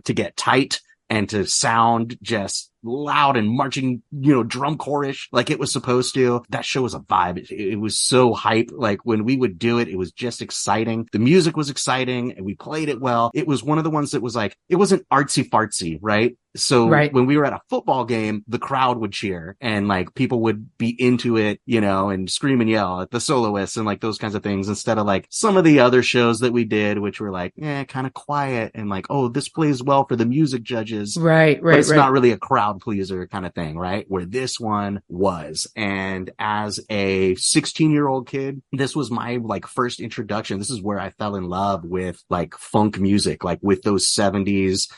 to get tight and to sound just loud and marching, drum chorish like it was supposed to. That show was a vibe. It was so hype. Like when we would do it, it was just exciting. The music was exciting and we played it well. It was one of the ones that was like, it wasn't artsy fartsy, right? So when we were at a football game, the crowd would cheer and like people would be into it, and scream and yell at the soloists and like those kinds of things instead of like some of the other shows that we did, which were like, kind of quiet and like, oh, this plays well for the music judges. Right. But it's not really a crowd pleaser kind of thing, right? Where this one was. And as a 16-year-old kid, this was my like first introduction. This is where I fell in love with like funk music, like with those 70s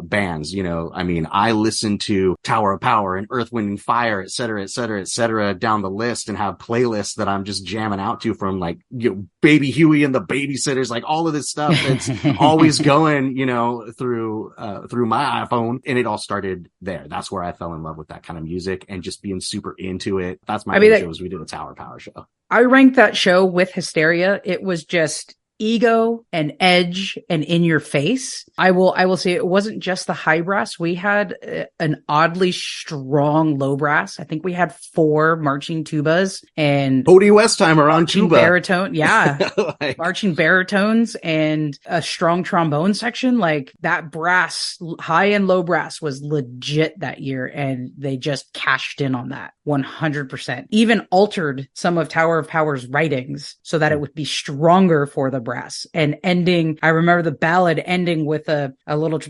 bands, I mean, I listened to Tower of Power and Earth, Wind and Fire, et cetera, down the list and have playlists that I'm just jamming out to from like, Baby Huey and the Babysitters, like all of this stuff that's always going, through my iPhone. And it all started there. That's where I fell in love with that kind of music and just being super into it. That's my favorite show was we did a Tower of Power show. I ranked that show with Hysteria. It was just ego and edge and in your face. I will say it wasn't just the high brass. We had an oddly strong low brass. I think we had 4 marching tubas and Cody Westheimer on tuba. Baritone. Yeah. Marching baritones and a strong trombone section. Like that brass, high and low brass was legit that year. And they just cashed in on that 100%. Even altered some of Tower of Power's writings so that it would be stronger for the brass and ending. I remember the ballad ending with a little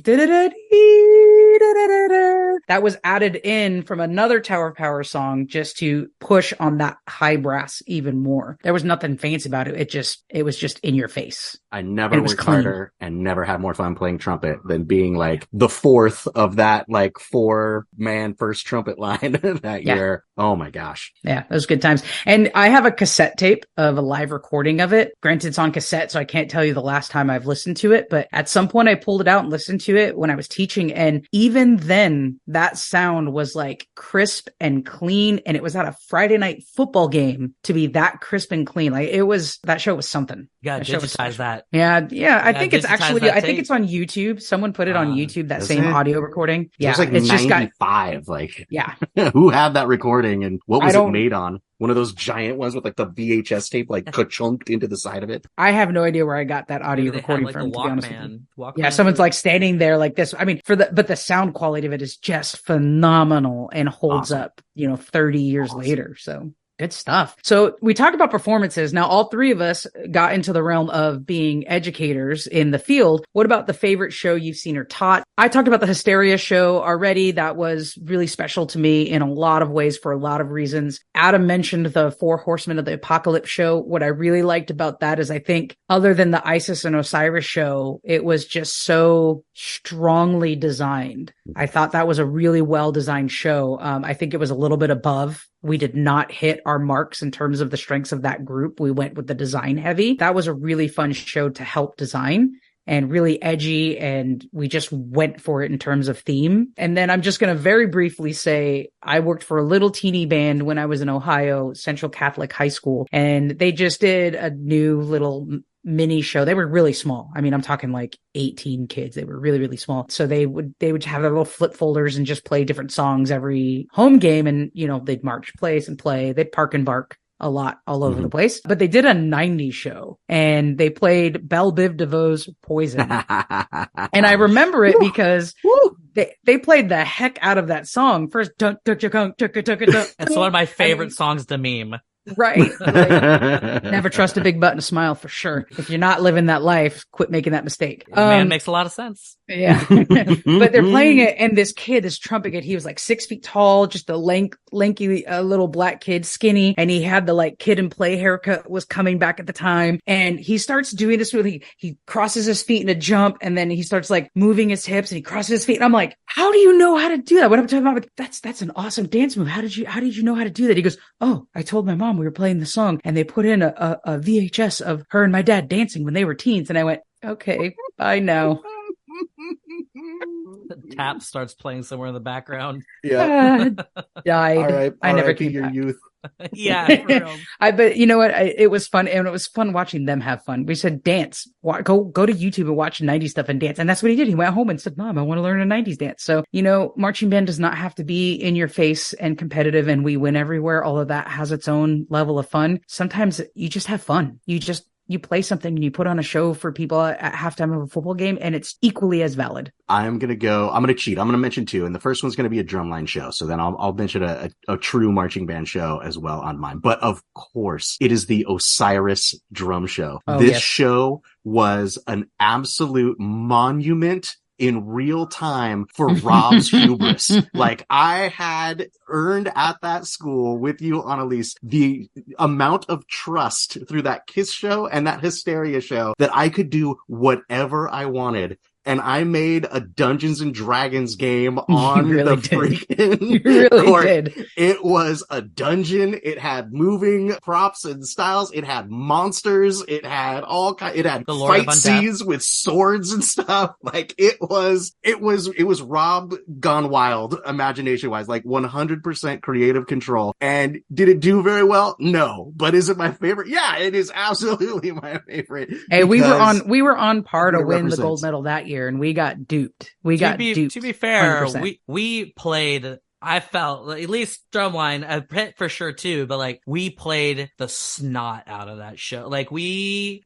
that was added in from another Tower of Power song just to push on that high brass even more. There was nothing fancy about it. It was just in your face. I never worked harder and never had more fun playing trumpet than being like the 4th of that like 4-man first trumpet line that year. Oh my gosh. Yeah, those good times. And I have a cassette tape of a live recording of it. Granted, it's on cassette, so I can't tell you the last time I've listened to it, but at some point I pulled it out and listened to it when I was teaching. And even then, that sound was like crisp and clean. And it was at a Friday night football game to be that crisp and clean. Like that show was something. You gotta digitize that. Yeah. I think it's actually, I think it's on YouTube. Someone put it on YouTube, that same audio recording. Yeah. It was like it's 95. Just got, like, yeah. Who had that recording and what was it made on? One of those giant ones with like the VHS tape like ka-chunked into the side of it. I have no idea where I got that audio recording from, to be honest with you. Yeah, someone's like standing there like this. I mean, but the sound quality of it is just phenomenal and holds up, 30 years later. So good stuff. So we talked about performances. Now, all 3 of us got into the realm of being educators in the field. What about the favorite show you've seen or taught? I talked about the Hysteria show already. That was really special to me in a lot of ways for a lot of reasons. Adam mentioned the 4 Horsemen of the Apocalypse show. What I really liked about that is I think other than the Isis and Osiris show, it was just so strongly designed. I thought that was a really well-designed show. I think it was a little bit above. We did not hit our marks in terms of the strengths of that group. We went with the design heavy. That was a really fun show to help design and really edgy. And we just went for it in terms of theme. And then I'm just going to very briefly say I worked for a little teeny band when I was in Ohio, Central Catholic High School, and they just did a new little mini show. They were really small. I mean, I'm talking like 18 kids. They were really, really small. So they would have their little flip folders and just play different songs every home game. And, they'd march place and play. They'd park and bark a lot all over the place. But they did a 90s show and they played Belle Biv DeVoe's Poison. And I remember it because they played the heck out of that song. First, it's one of my favorite songs to meme. Right. Like, never trust a big butt and a smile for sure. If you're not living that life, quit making that mistake. Man, makes a lot of sense. Yeah. But they're playing it, and this trumpet kid, he was like 6 feet tall, just a lanky little black kid, skinny, and he had the like kid and play haircut was coming back at the time. And he starts doing this move. He crosses his feet in a jump, and then he starts like moving his hips and he crosses his feet. And I'm like, how do you know how to do that? What I'm talking about, that's an awesome dance move. How did you know how to do that? He goes, oh, I told my mom we were playing the song and they put in a VHS of her and my dad dancing when they were teens. And I went, okay, I know. The tap starts playing somewhere in the background. Yeah. Died. All right. I never keep your youth. Yeah. For real. But you know what? It was fun. And it was fun watching them have fun. We said, dance, go to YouTube and watch 90s stuff and dance. And that's what he did. He went home and said, Mom, I want to learn a 90s dance. So, marching band does not have to be in your face and competitive and we win everywhere. All of that has its own level of fun. Sometimes you just have fun. You play something and you put on a show for people at halftime of a football game, and it's equally as valid. I'm going to cheat. I'm going to mention 2. And the first one's going to be a drumline show. So then I'll mention a true marching band show as well on mine. But of course, it is the Osiris drum show. Oh, this yes. show was an absolute monument in real time for Rob's hubris. Like, I had earned at that school with you, Analese, the amount of trust through that Kiss show and that Hysteria show that I could do whatever I wanted and I made a Dungeons and Dragons game on really the did. freaking You really court. did. It was a dungeon. It had moving props and styles. It had monsters. It had it had The Lord of fight Undeath. scenes with swords and stuff. Like it was Rob gone wild, imagination wise, like 100% creative control. And did it do very well? No. But is it my favorite? Yeah, it is absolutely my favorite. Hey, we because were on par to it win the gold represents- medal that year, and we got duped. We got duped. To be fair, 100%. we played. I felt at least Drumline, a Pit for sure too, but like we played the snot out of that show. Like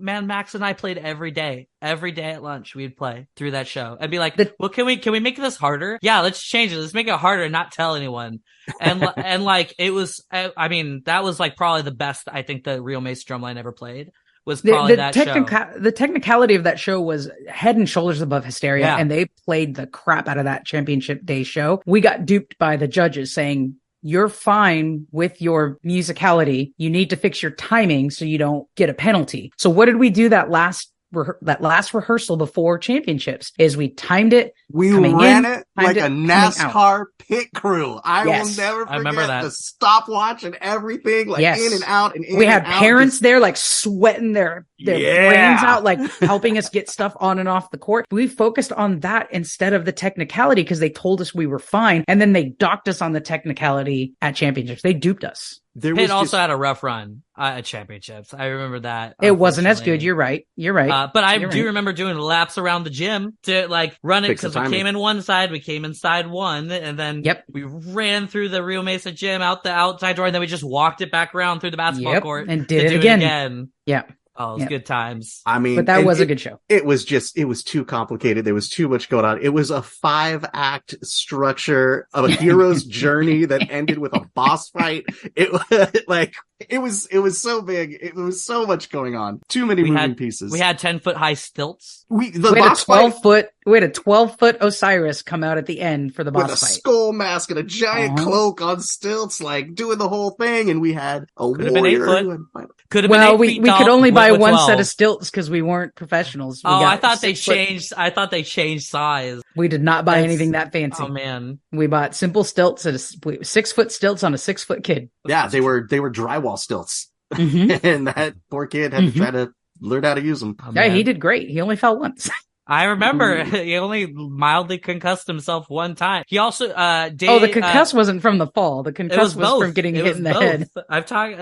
Max and I played every day at lunch. We'd play through that show. I'd be like, well, can we make this harder? Yeah, let's change it. Let's make it harder and not tell anyone. And and like it was, I mean, that was like probably the best I think the Real Mace Drumline ever played. Was probably that show. The technicality of that show was head and shoulders above Hysteria, Yeah. and they played the crap out of that championship day show. We got duped by the judges saying, you're fine with your musicality. You need to fix your timing so you don't get a penalty. So what did we do that last rehearsal before championships is we timed it. We coming ran in, it timed like it a coming out. NASCAR pit crew. I will Yes. never I forget remember that. the stopwatch and everything, like Yes. in and out and in We had and out. parents there like sweating their Yeah. brains out, like helping us get stuff on and off the court. We focused on that instead of the technicality because they told us we were fine. And then they docked us on the technicality at championships. They duped us. There Pitt was also just, had a rough run at championships. I remember that. It wasn't as good. unfortunately. You're right. But I You're do right. remember doing laps around the gym to like run it Fix the because we timing. came in one side, we came inside one, and then Yep. we ran through the Rio Mesa gym out the outside door, and then we just walked it back around through the basketball Yep, court and did to it do again. Yeah. Oh, it was Yep. good times. I mean, But that and was a good show. It was too complicated. There was too much going on. It was a 5-act structure of a hero's journey that ended with a boss fight. It was like, it was so big. It was so much going on. Too many moving pieces. We had 10-foot-high stilts. The We had a boss fight 12-foot Osiris come out at the end for the with a boss fight. skull mask and a giant Uh-huh. cloak on stilts, like doing the whole thing. And we had a Could have been 8 warrior. foot. who had- Could have been Well, 8 we feet could tall, only buy with one 12. set of stilts because we weren't professionals. We Oh, got I thought they 6 foot- changed. I thought they changed size. We did not buy That's- anything that fancy. Oh man. We bought simple stilts at 6-foot stilts on a 6-foot kid. Yeah, they were drywall stilts. Mhm. And that poor kid had to try to learn how to use them. Oh, Yeah, man. he did great. He only fell once. I remember he only mildly concussed himself one time. He also, Dave, Oh, the concuss wasn't from the fall. The it concuss was was both. from getting It hit was in the both. head. I've talked,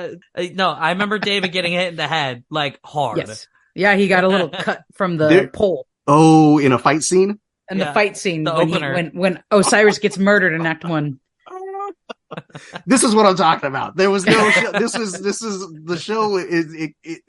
no, I remember David getting hit in the head, like hard. Yes. Yeah, he got a little cut from the There- pole. Oh, in a fight scene? And Yeah, the fight scene the when, opener. when Osiris gets murdered in Act 1. This is what I'm talking about. There was no show. This is the show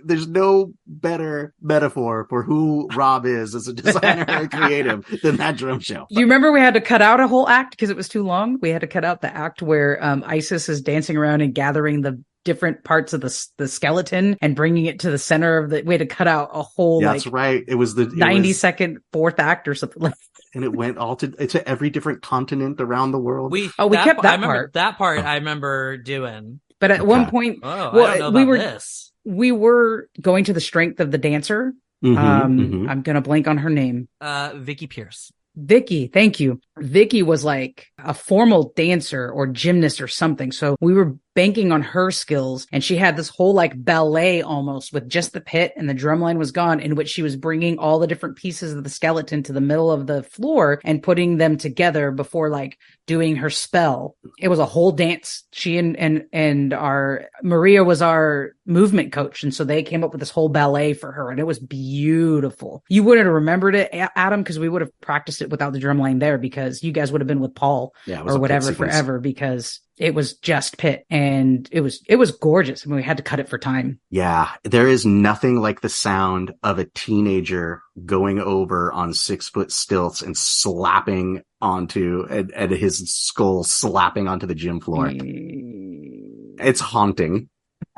there's no better metaphor for who Rob is as a designer and creative than that drum show. Do you remember we had to cut out a whole act because it was too long? We had to cut out the act where Isis is dancing around and gathering the different parts of the skeleton and bringing it to the center of the. We had to cut out a whole Yeah, that's right. It was the 90-second fourth act or something like. and it went all to every different continent around the world. We that kept that I remember, part. That part I remember doing. But at one point, Oh, I well, don't know we about were this. we were going to the strength of the dancer. Mhm, mhm. I'm gonna blank on her name. Vicky Pierce. Vicky, thank you. Vicky was like a formal dancer or gymnast or something. So we were banking on her skills, and she had this whole like ballet almost with just the pit and the drum line was gone, in which she was bringing all the different pieces of the skeleton to the middle of the floor and putting them together before like doing her spell. It was a whole dance. She and our Maria was our movement coach. And so they came up with this whole ballet for her, and it was beautiful. You wouldn't have remembered it, Adam, because we would have practiced it without the drum line there, because you guys would have been with Paul Yeah, it was or a whatever pit sequence. forever, because it was just pit, and it was gorgeous. I mean, we had to cut it for time. Yeah, there is nothing like the sound of a teenager going over on 6-foot stilts and slapping onto and his skull slapping onto the gym floor. It's haunting.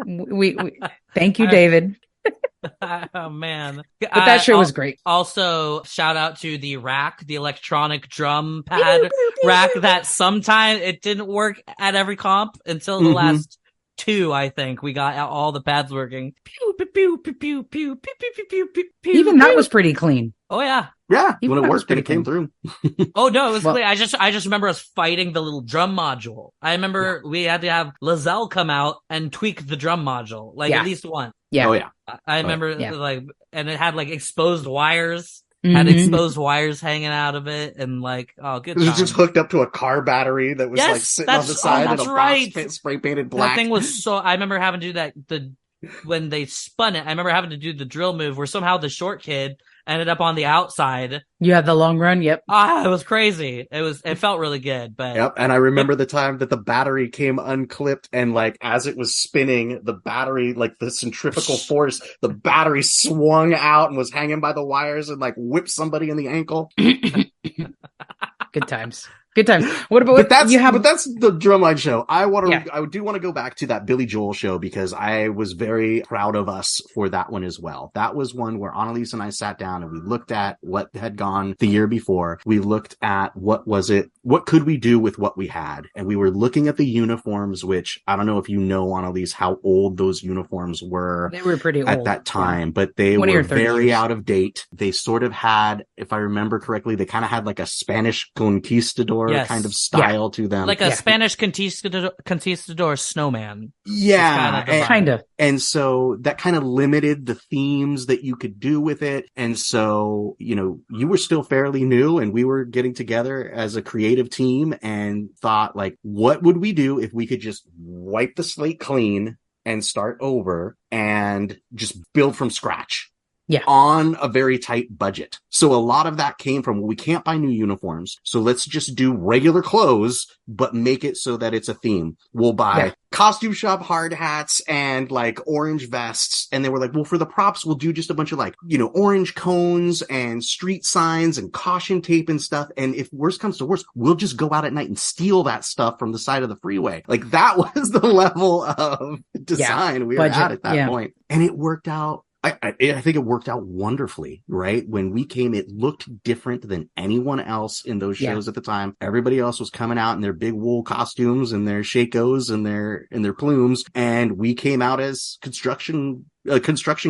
We thank you, David. Oh man. But that show was great. Also, shout out to the rack, the electronic drum pad rack that sometime it didn't work at every comp until the last 2, I think. We got all the pads working. Pew, pew, pew, pew, pew, pew, pew, pew, pew, pew, pew, Even that pew. was pretty clean. Oh yeah. Yeah, Even when it that was worked and it pretty came through. Oh no, it was Well- clear. I just remember us fighting the little drum module. I remember we had to have Lizelle come out and tweak the drum module, like Yeah. at least one. Yeah. Oh yeah. I remember Yeah. like, and it had like exposed wires, had Mhm. exposed wires hanging out of it, and like, oh, good It was time. just hooked up to a car battery that was Yes, like sitting on the that's- side oh, and that's a right. box spray painted That black. thing was so. I remember having to do that. When they spun it, I remember having to do the drill move where somehow the short kid ended up on the outside. You had the long run. Yep. It was crazy. It felt really good, but Yep, and I remember the time that the battery came unclipped and like as it was spinning, the battery, like the centrifugal force, the battery swung out and was hanging by the wires and like whipped somebody in the ankle. Good times. Good times. What about But that's you have? but that's the drumline show. I Yeah. do want to go back to that Billy Joel show because I was very proud of us for that one as well. That was one where Analese and I sat down and we looked at what had gone the year before. We looked at what could we do with what we had, and we were looking at the uniforms, which I don't know if you know, Analese, how old those uniforms were. They were pretty old At that time, yeah. but they 20 were or 30 very years. out of date. They sort of had, if I remember correctly, they kind of had like a Spanish conquistador Yes. kind of style to them. like a Yeah. Spanish conquistador snowman. Yeah. It's kinda and, Kind of. and so that kind of limited the themes that you could do with it. And so, you were still fairly new and we were getting together as a creative team and thought like, what would we do if we could just wipe the slate clean and start over and just build from scratch? Yeah. On a very tight budget. So a lot of that came from, well, we can't buy new uniforms. So let's just do regular clothes, but make it so that it's a theme. We'll buy costume shop hard hats and like orange vests. And they were like, well, for the props, we'll do just a bunch of like, orange cones and street signs and caution tape and stuff. And if worse comes to worse, we'll just go out at night and steal that stuff from the side of the freeway. Like that was the level of design we were at that point. And it worked out. I think it worked out wonderfully, right? When we came, it looked different than anyone else in those shows at the time. Everybody else was coming out in their big wool costumes and their shakos and their plumes. And we came out as construction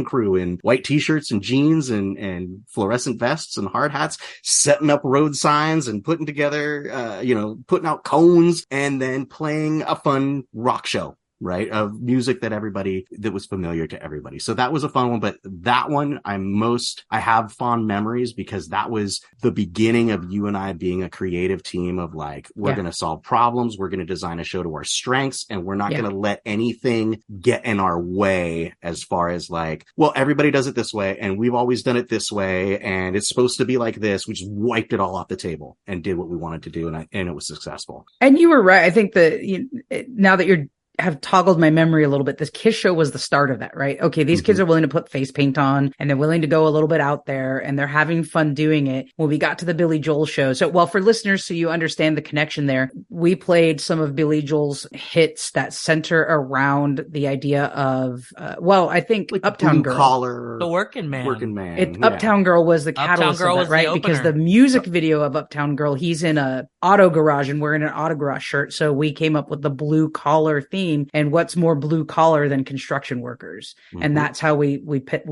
crew in white t-shirts and jeans and fluorescent vests and hard hats, setting up road signs and putting together, putting out cones and then playing a fun rock show. Right, of music that was familiar to everybody. So that was a fun one, but that one I have fond memories because that was the beginning of you and I being a creative team of like, we're going to solve problems. We're going to design a show to our strengths and we're not going to let anything get in our way as far as like, well, everybody does it this way and we've always done it this way and it's supposed to be like this. We just wiped it all off the table and did what we wanted to do. And it was successful. And you were right. I think that now that have toggled my memory a little bit. This Kiss show was the start of that, right? Okay, these kids are willing to put face paint on and they're willing to go a little bit out there and they're having fun doing it. When we got to the Billy Joel show. So, well, for listeners, so you understand the connection there, we played some of Billy Joel's hits that center around the idea of, I think like Uptown Girl. Collar, The Working Man. Uptown Girl was the catalyst Girl of that, was the right? Because the opener. music video of Uptown Girl, he's in a auto garage and wearing an auto garage shirt. So we came up with the blue collar theme. And what's more blue collar than construction workers? And that's how we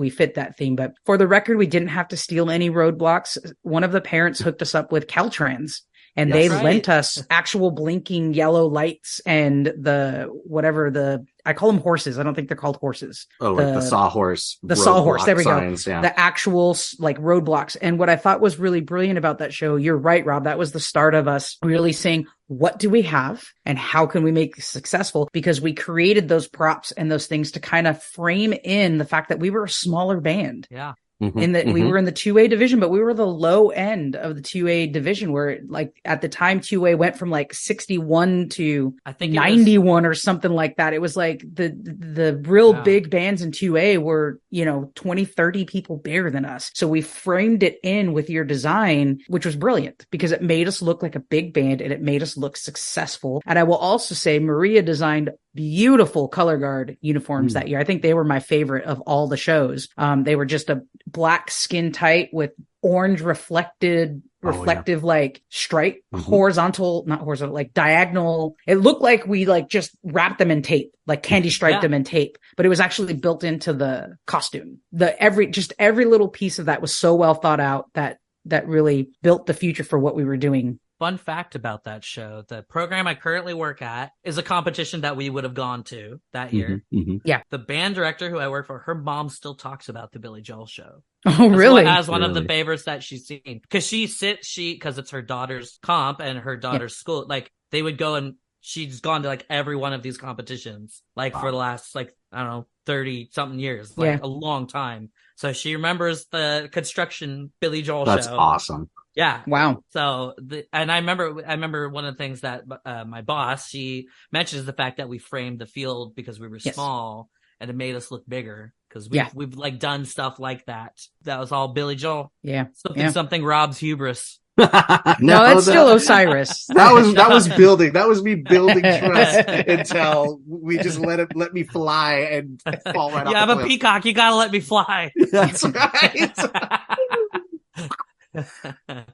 fit that theme. But for the record, we didn't have to steal any roadblocks. One of the parents hooked us up with Caltrans. And they lent us actual blinking yellow lights and I call them horses. I don't think they're called horses. Oh, like the sawhorse. The sawhorse. There we signs, go. Yeah. The actual like roadblocks. And what I thought was really brilliant about that show, you're right, Rob, that was the start of us really saying, what do we have and how can we make this successful? Because we created those props and those things to kind of frame in the fact that we were a smaller band. Yeah. In that we were in the 2A division, but we were the low end of the 2A division where like at the time 2A went from like 61 to I think 91 or something like that. It was like the real big bands in 2A were, 20, 30 people bigger than us. So we framed it in with your design, which was brilliant because it made us look like a big band and it made us look successful. And I will also say Maria designed beautiful color guard uniforms that year. I think they were my favorite of all the shows. They were just a black skin tight with orange reflected reflective like stripe, not horizontal, like diagonal. It looked like we like just wrapped them in tape, like candy striped them in tape, but it was actually built into the costume. Every little piece of that was so well thought out that really built the future for what we were doing. Fun fact about that show, the program I currently work at is a competition that we would have gone to that year. Yeah. The band director who I work for, her mom still talks about the Billy Joel show. Oh, really? As one of the favorites that she's seen. Because because it's her daughter's comp and her daughter's school, like they would go and she's gone to like every one of these competitions, like for the last, like, I don't know, 30 something years, like a long time. So she remembers the construction Billy Joel show. That's awesome. Yeah. Wow. So, and I remember one of the things that my boss, she mentions the fact that we framed the field because we were small and it made us look bigger because we've like done stuff like that. That was all Billy Joel. Yeah. Something Rob's hubris. No, that's still Osiris. That was building. That was me building trust until we just let me fly and fall right off. Yeah, I'm a peacock. You gotta let me fly. That's right.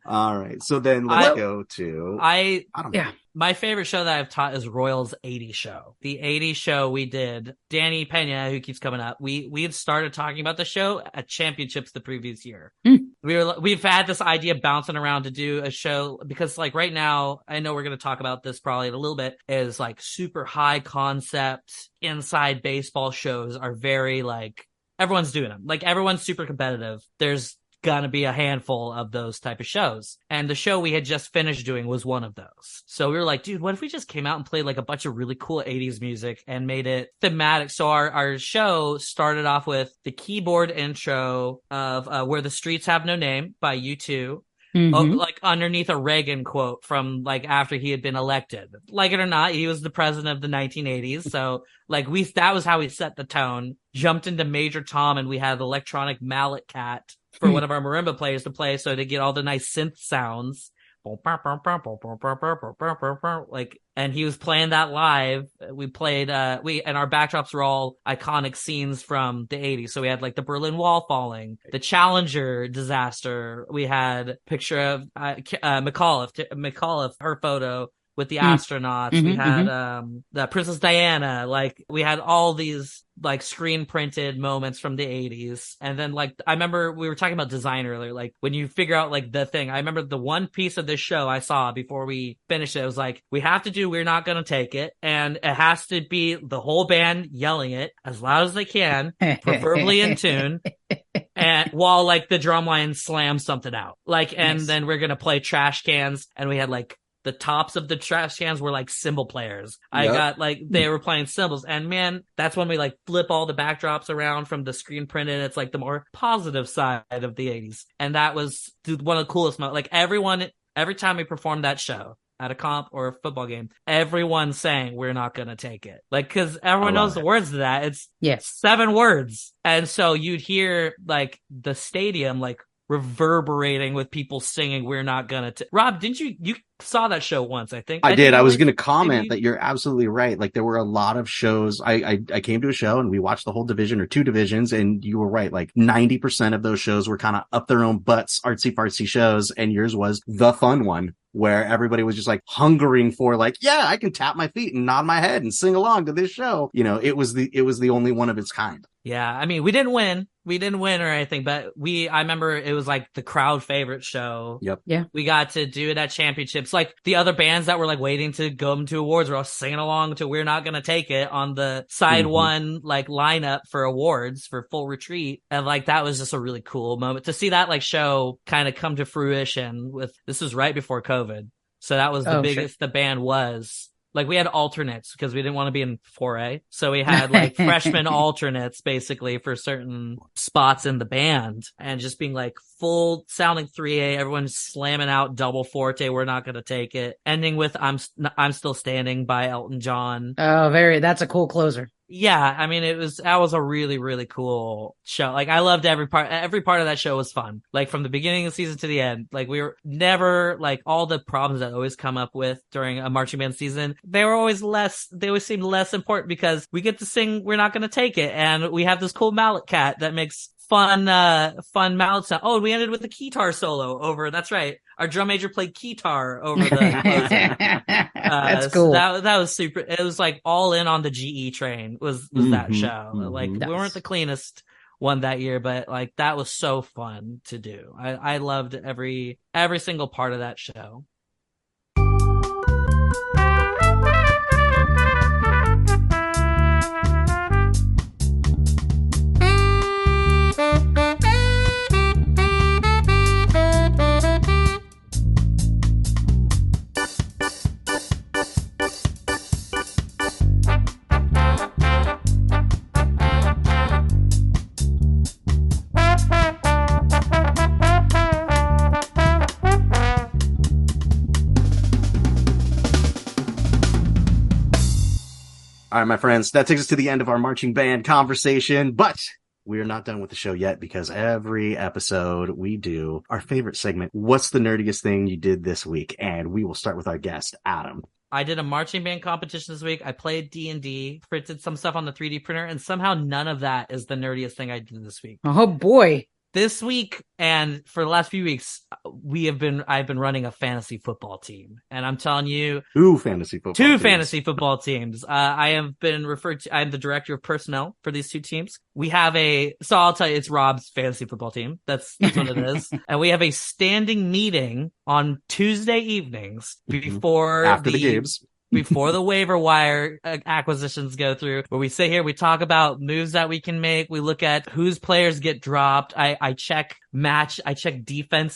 All right. So then let's go to I don't know. My favorite show that I've taught is Royal's 80 show. The 80 show we did, Danny Pena, who keeps coming up, we had started talking about the show at championships the previous year. We've had this idea bouncing around to do a show because like right now, I know we're going to talk about this probably in a little bit, is like super high concept inside baseball shows are very like, everyone's doing them. Like everyone's super competitive. There's gonna be a handful of those type of shows. And the show we had just finished doing was one of those. So we were like, dude, what if we just came out and played like a bunch of really cool 80s music and made it thematic? So our show started off with the keyboard intro of Where the Streets Have No Name by U2. Like underneath a Reagan quote from like after he had been elected. Like it or not, he was the president of the 1980s. So like that was how we set the tone. Jumped into Major Tom and we had electronic mallet cat for one of our marimba players to play, so to get all the nice synth sounds. Like, and he was playing that live. We played, and our backdrops were all iconic scenes from the 80s. So we had like the Berlin Wall falling, the Challenger disaster. We had a picture of McAuliffe, her photo with the astronauts. We had the Princess Diana. Like we had all these like screen printed moments from the 80s. And then like I remember we were talking about design earlier, like when you figure out like the thing. I remember the one piece of this show I saw before we finished it was like, we have to do We're Not Gonna Take It, and it has to be the whole band yelling it as loud as they can, preferably in tune, and while like the drum line slams something out. Like, and then we're gonna play trash cans, and we had like the tops of the trash cans were like cymbal players. I got like, they were playing cymbals, and man, that's when we like flip all the backdrops around from the screen printed. It's like the more positive side of the 80s. And that was one of the coolest moments. Like every time we performed that show at a comp or a football game, everyone sang We're Not Gonna Take It. Like, cause everyone knows the words to that. It's 7 words. And so you'd hear like the stadium, like reverberating with people singing We're Not Gonna Rob, didn't you saw that show once? I think I did. I was going to comment that you're absolutely right. Like there were a lot of shows. I came to a show and we watched the whole division or 2 divisions, and you were right. Like 90% of those shows were kind of up their own butts, artsy fartsy shows, and yours was the fun one where everybody was just like hungering for like, yeah, I can tap my feet and nod my head and sing along to this show. You know, it was the only one of its kind. Yeah, I mean, we didn't win or anything, but I remember it was like the crowd favorite show. Yep. Yeah. We got to do it at championships. Like the other bands that were like waiting to go into awards were all singing along to We're Not Gonna Take It on the side one, like lineup for awards for Full Retreat. And like, that was just a really cool moment to see that like show kind of come to fruition this was right before COVID. So that was the biggest the band was. Like we had alternates because we didn't want to be in 4A. So we had like freshman alternates basically for certain spots in the band, and just being like full sounding 3A, everyone's slamming out double forte, We're Not Gonna Take It, ending with I'm Still Standing by Elton John. Oh, that's a cool closer. Yeah, I mean, that was a really, really cool show. Like, I loved every part of that show was fun. Like, from the beginning of the season to the end. Like, we were never, like, all the problems that always come up with during a marching band season, they always seemed less important because we get to sing We're Not Gonna Take It, and we have this cool mallet cat that makes fun mouth sound. Oh, we ended with a keytar solo over. That's right. Our drum major played keytar over the closing. That's cool. So that was super. It was like all in on the GE train was that show. Like we weren't the cleanest one that year, but like that was so fun to do. I loved every single part of that show. All right, my friends, that takes us to the end of our marching band conversation, but we are not done with the show yet because every episode we do our favorite segment, What's the Nerdiest Thing You Did This Week? And we will start with our guest, Adam. I did a marching band competition this week. I played D&D, printed some stuff on the 3D printer, and somehow none of that is the nerdiest thing I did this week. Oh boy. This week and for the last few weeks, I've been running a fantasy football team, and I'm telling you, Two fantasy football teams. I have been referred to. I'm the director of personnel for these two teams. We have so I'll tell you, it's Rob's fantasy football team. That's what it is. And we have a standing meeting on Tuesday evenings before after the games. Before the waiver wire acquisitions go through, where we sit here, we talk about moves that we can make. We look at whose players get dropped. I check defense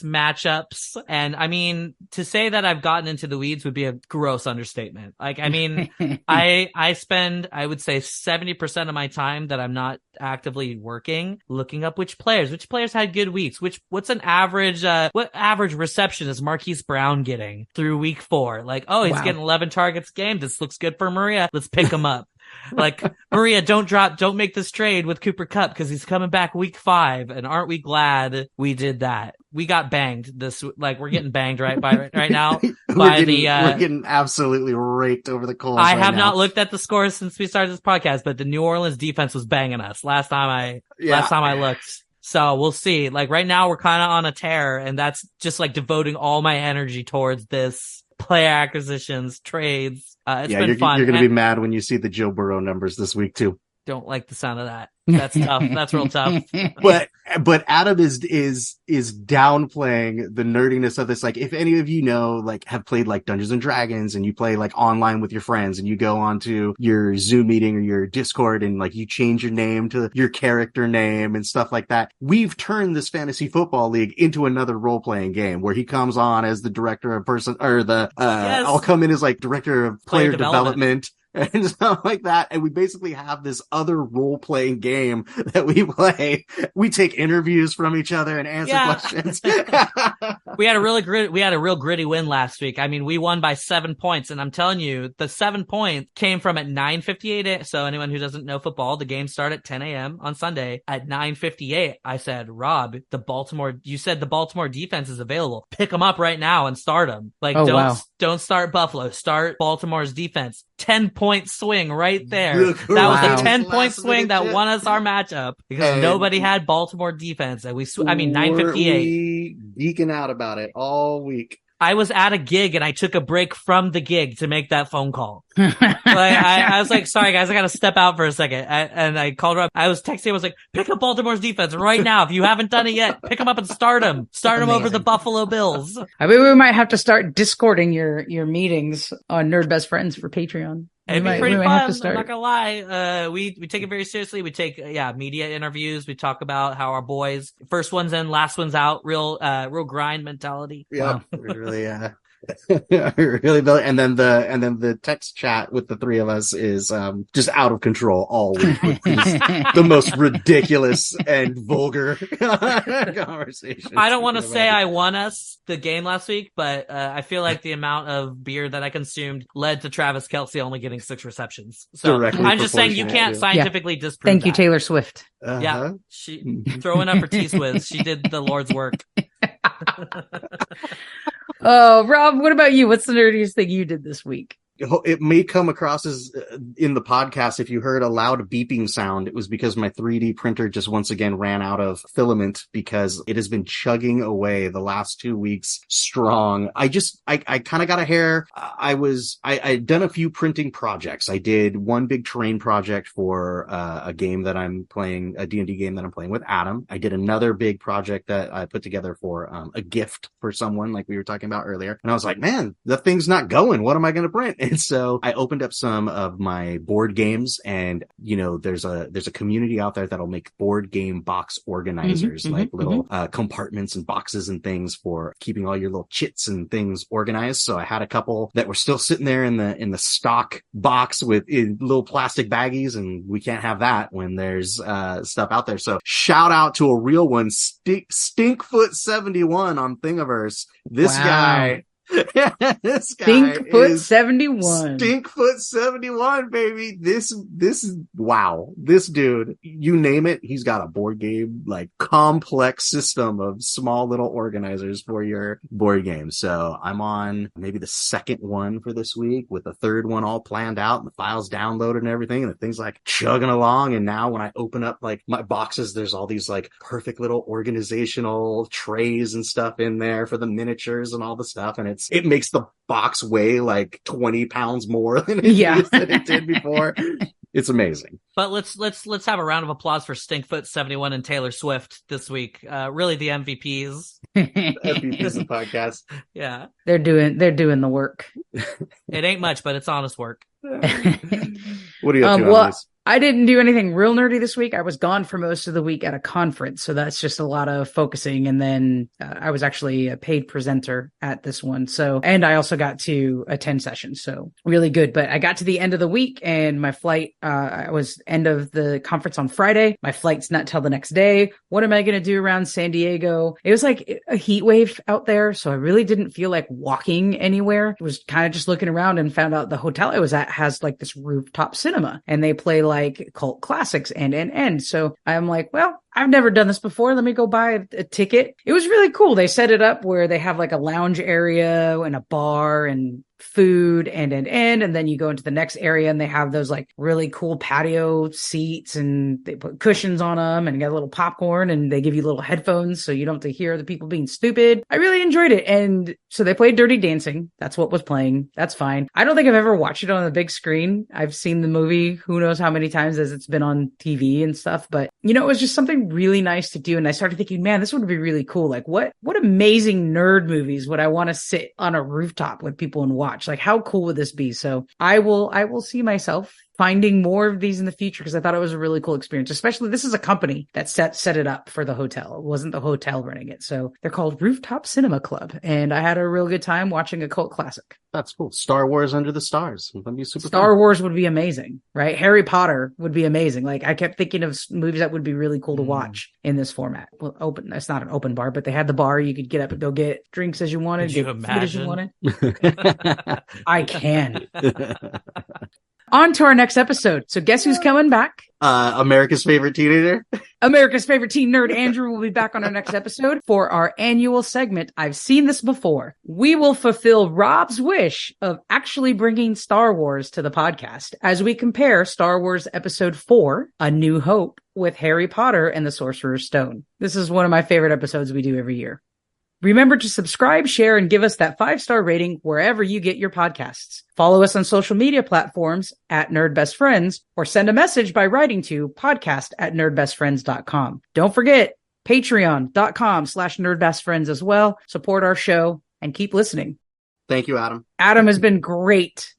matchups. And I mean, to say that I've gotten into the weeds would be a gross understatement. Like, I mean, I spend, I would say 70% of my time that I'm not actively working looking up which players had good weeks, what's an average, what average reception is Marquise Brown getting through week 4? Like, oh, he's getting 11 targets a game. This looks good for Maria. Let's pick him up. Like, Maria, don't make this trade with Cooper Kupp because he's coming back week 5. And aren't we glad we did that? We got banged we're getting banged right now. We're getting absolutely raked over the coals. I have not looked at the scores since we started this podcast, but the New Orleans defense was banging us last time I looked. So we'll see. Like right now we're kind of on a tear, and that's just like devoting all my energy towards this player acquisitions, trades. It's been fun. You're going to be mad when you see the Joe Burrow numbers this week too. Don't like the sound of that. That's tough. That's real tough. But Adam is downplaying the nerdiness of this. Like, if any of you know, like, have played like Dungeons and Dragons and you play like online with your friends and you go onto your Zoom meeting or your Discord and like you change your name to your character name and stuff like that. We've turned this fantasy football league into another role playing game where he comes on as the director of I'll come in as like director of player development. And stuff like that. And we basically have this other role-playing game that we play. We take interviews from each other and answer questions. We had a real gritty win last week. I mean, we won by 7 points. And I'm telling you, the 7 points came from at 9:58. So anyone who doesn't know football, the game started at 10 a.m. on Sunday. At 9:58, I said, Rob, you said the Baltimore defense is available. Pick them up right now and start them. Like, don't start Buffalo. Start Baltimore's defense. 10-point swing right there. That was a 10-point swing that won us our matchup because nobody had Baltimore defense. And 9:58. We geeking out about it all week. I was at a gig and I took a break from the gig to make that phone call. I was like, sorry guys, I gotta step out for a second. And I called her up. I was texting, I was like, pick up Baltimore's defense right now. If you haven't done it yet, pick them up and start them. Start them over the Buffalo Bills. I mean, we might have to start discording your meetings on Nerd Best Friends for Patreon. It'd be pretty fun. I'm not gonna lie. We take it very seriously. We take media interviews. We talk about how our boys, first one's in, last one's out. Real grind mentality. Yeah, really. Really, and then the text chat with the three of us is just out of control all week. The most ridiculous and vulgar conversation. I don't want to say I won us the game last week, but I feel like the amount of beer that I consumed led to Travis Kelce only getting 6 receptions. So I'm just saying you can't scientifically disprove Thank you, Taylor Swift. Yeah, she throwing up her T-Swiz. She did the Lord's work. Oh, Rob, what about you? What's the nerdiest thing you did this week? it may come across as in the podcast, if you heard a loud beeping sound, it was because my 3D printer just once again ran out of filament because it has been chugging away the last 2 weeks strong. I kind of got a hair. I'd done a few printing projects. I did one big terrain project for a game that I'm playing, a D&D game that I'm playing with Adam. I did another big project that I put together for a gift for someone, like we were talking about earlier. And I was like, man, the thing's not going. What am I going to print? And so I opened up some of my board games, and there's a community out there that'll make board game box organizers, little compartments and boxes and things for keeping all your little chits and things organized. So I had a couple that were still sitting there in the stock box with little plastic baggies, and we can't have that when there's stuff out there. So shout out to a real one, Stinkfoot71 on Thingiverse. This guy Stinkfoot 71. Stinkfoot 71, baby. This dude, you name it, he's got a board game, like complex system of small little organizers for your board game. So I'm on maybe the second one for this week, with the third one all planned out and the files downloaded and everything. And the thing's like chugging along. And now when I open up like my boxes, there's all these like perfect little organizational trays and stuff in there for the miniatures and all the stuff. And it makes the box weigh like 20 pounds more than it did before. It's amazing. But let's have a round of applause for Stinkfoot71 and Taylor Swift this week. Really the MVPs. MVPs of the podcast. Yeah. They're doing the work. It ain't much, but it's honest work. What are you up to, Analese? I didn't do anything real nerdy this week. I was gone for most of the week at a conference, so that's just a lot of focusing. And then I was actually a paid presenter at this one. And I also got to attend sessions, so really good. But I got to the end of the week, and my flight, I was end of the conference on Friday. My flight's not till the next day. What am I going to do around San Diego? It was like a heat wave out there, so I really didn't feel like walking anywhere. I was kind of just looking around and found out the hotel I was at has like this rooftop cinema, and they play like cult classics and so I'm like, well, I've never done this before. Let me go buy a ticket. It was really cool. They set it up where they have like a lounge area and a bar and food and then you go into the next area and they have those like really cool patio seats and they put cushions on them and got a little popcorn and they give you little headphones so you don't have to hear the people being stupid. I really enjoyed it. And so they played Dirty Dancing. That's what was playing. That's fine. I don't think I've ever watched it on the big screen. I've seen the movie who knows how many times as it's been on TV and stuff, but it was just something really nice to do. And I started thinking, man, this would be really cool. Like what amazing nerd movies would I want to sit on a rooftop with people and watch? Like how cool would this be? So I will see myself finding more of these in the future because I thought it was a really cool experience. Especially this is a company that set it up for the hotel. It wasn't the hotel running it. So they're called Rooftop Cinema Club. And I had a real good time watching a cult classic. That's cool. Star Wars Under the Stars. That'd be super Star fun. Wars would be amazing, right? Harry Potter would be amazing. Like I kept thinking of movies that would be really cool to watch in this format. Well, it's not an open bar, but they had the bar. You could get up and go get drinks as you wanted. Could you get food as you imagine? wanted. I can. On to our next episode. So guess who's coming back? America's favorite teenager. America's favorite teen nerd, Andrew, will be back on our next episode for our annual segment. I've seen this before. We will fulfill Rob's wish of actually bringing Star Wars to the podcast as we compare Star Wars Episode 4, A New Hope, with Harry Potter and the Sorcerer's Stone. This is one of my favorite episodes we do every year. Remember to subscribe, share, and give us that 5-star rating wherever you get your podcasts. Follow us on social media platforms at NerdBestFriends or send a message by writing to podcast@nerdbestfriends.com. Don't forget, patreon.com/nerdbestfriends as well. Support our show and keep listening. Thank you, Adam. Adam has been great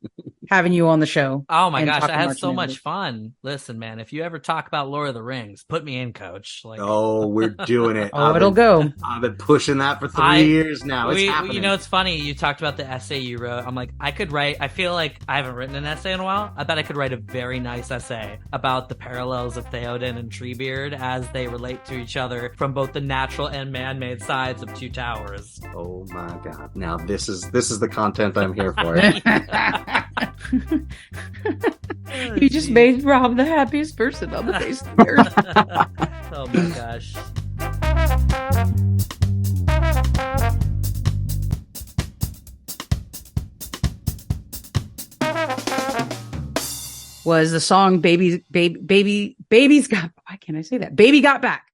having you on the show. Oh my gosh, I talking had so Martin much fun. Listen, man, if you ever talk about Lord of the Rings, put me in, coach. Like, Oh, we're doing it. It'll go. I've been pushing that for 3 years now. It's happening. It's funny. You talked about the essay you wrote. I'm like, I feel like I haven't written an essay in a while. I bet I could write a very nice essay about the parallels of Theoden and Treebeard as they relate to each other from both the natural and man-made sides of Two Towers. Oh my God. Now this is the content I'm here for. You just made Rob the happiest person on the face of the earth. Oh my gosh. was the song Baby's Got, why can't I say that? Baby Got Back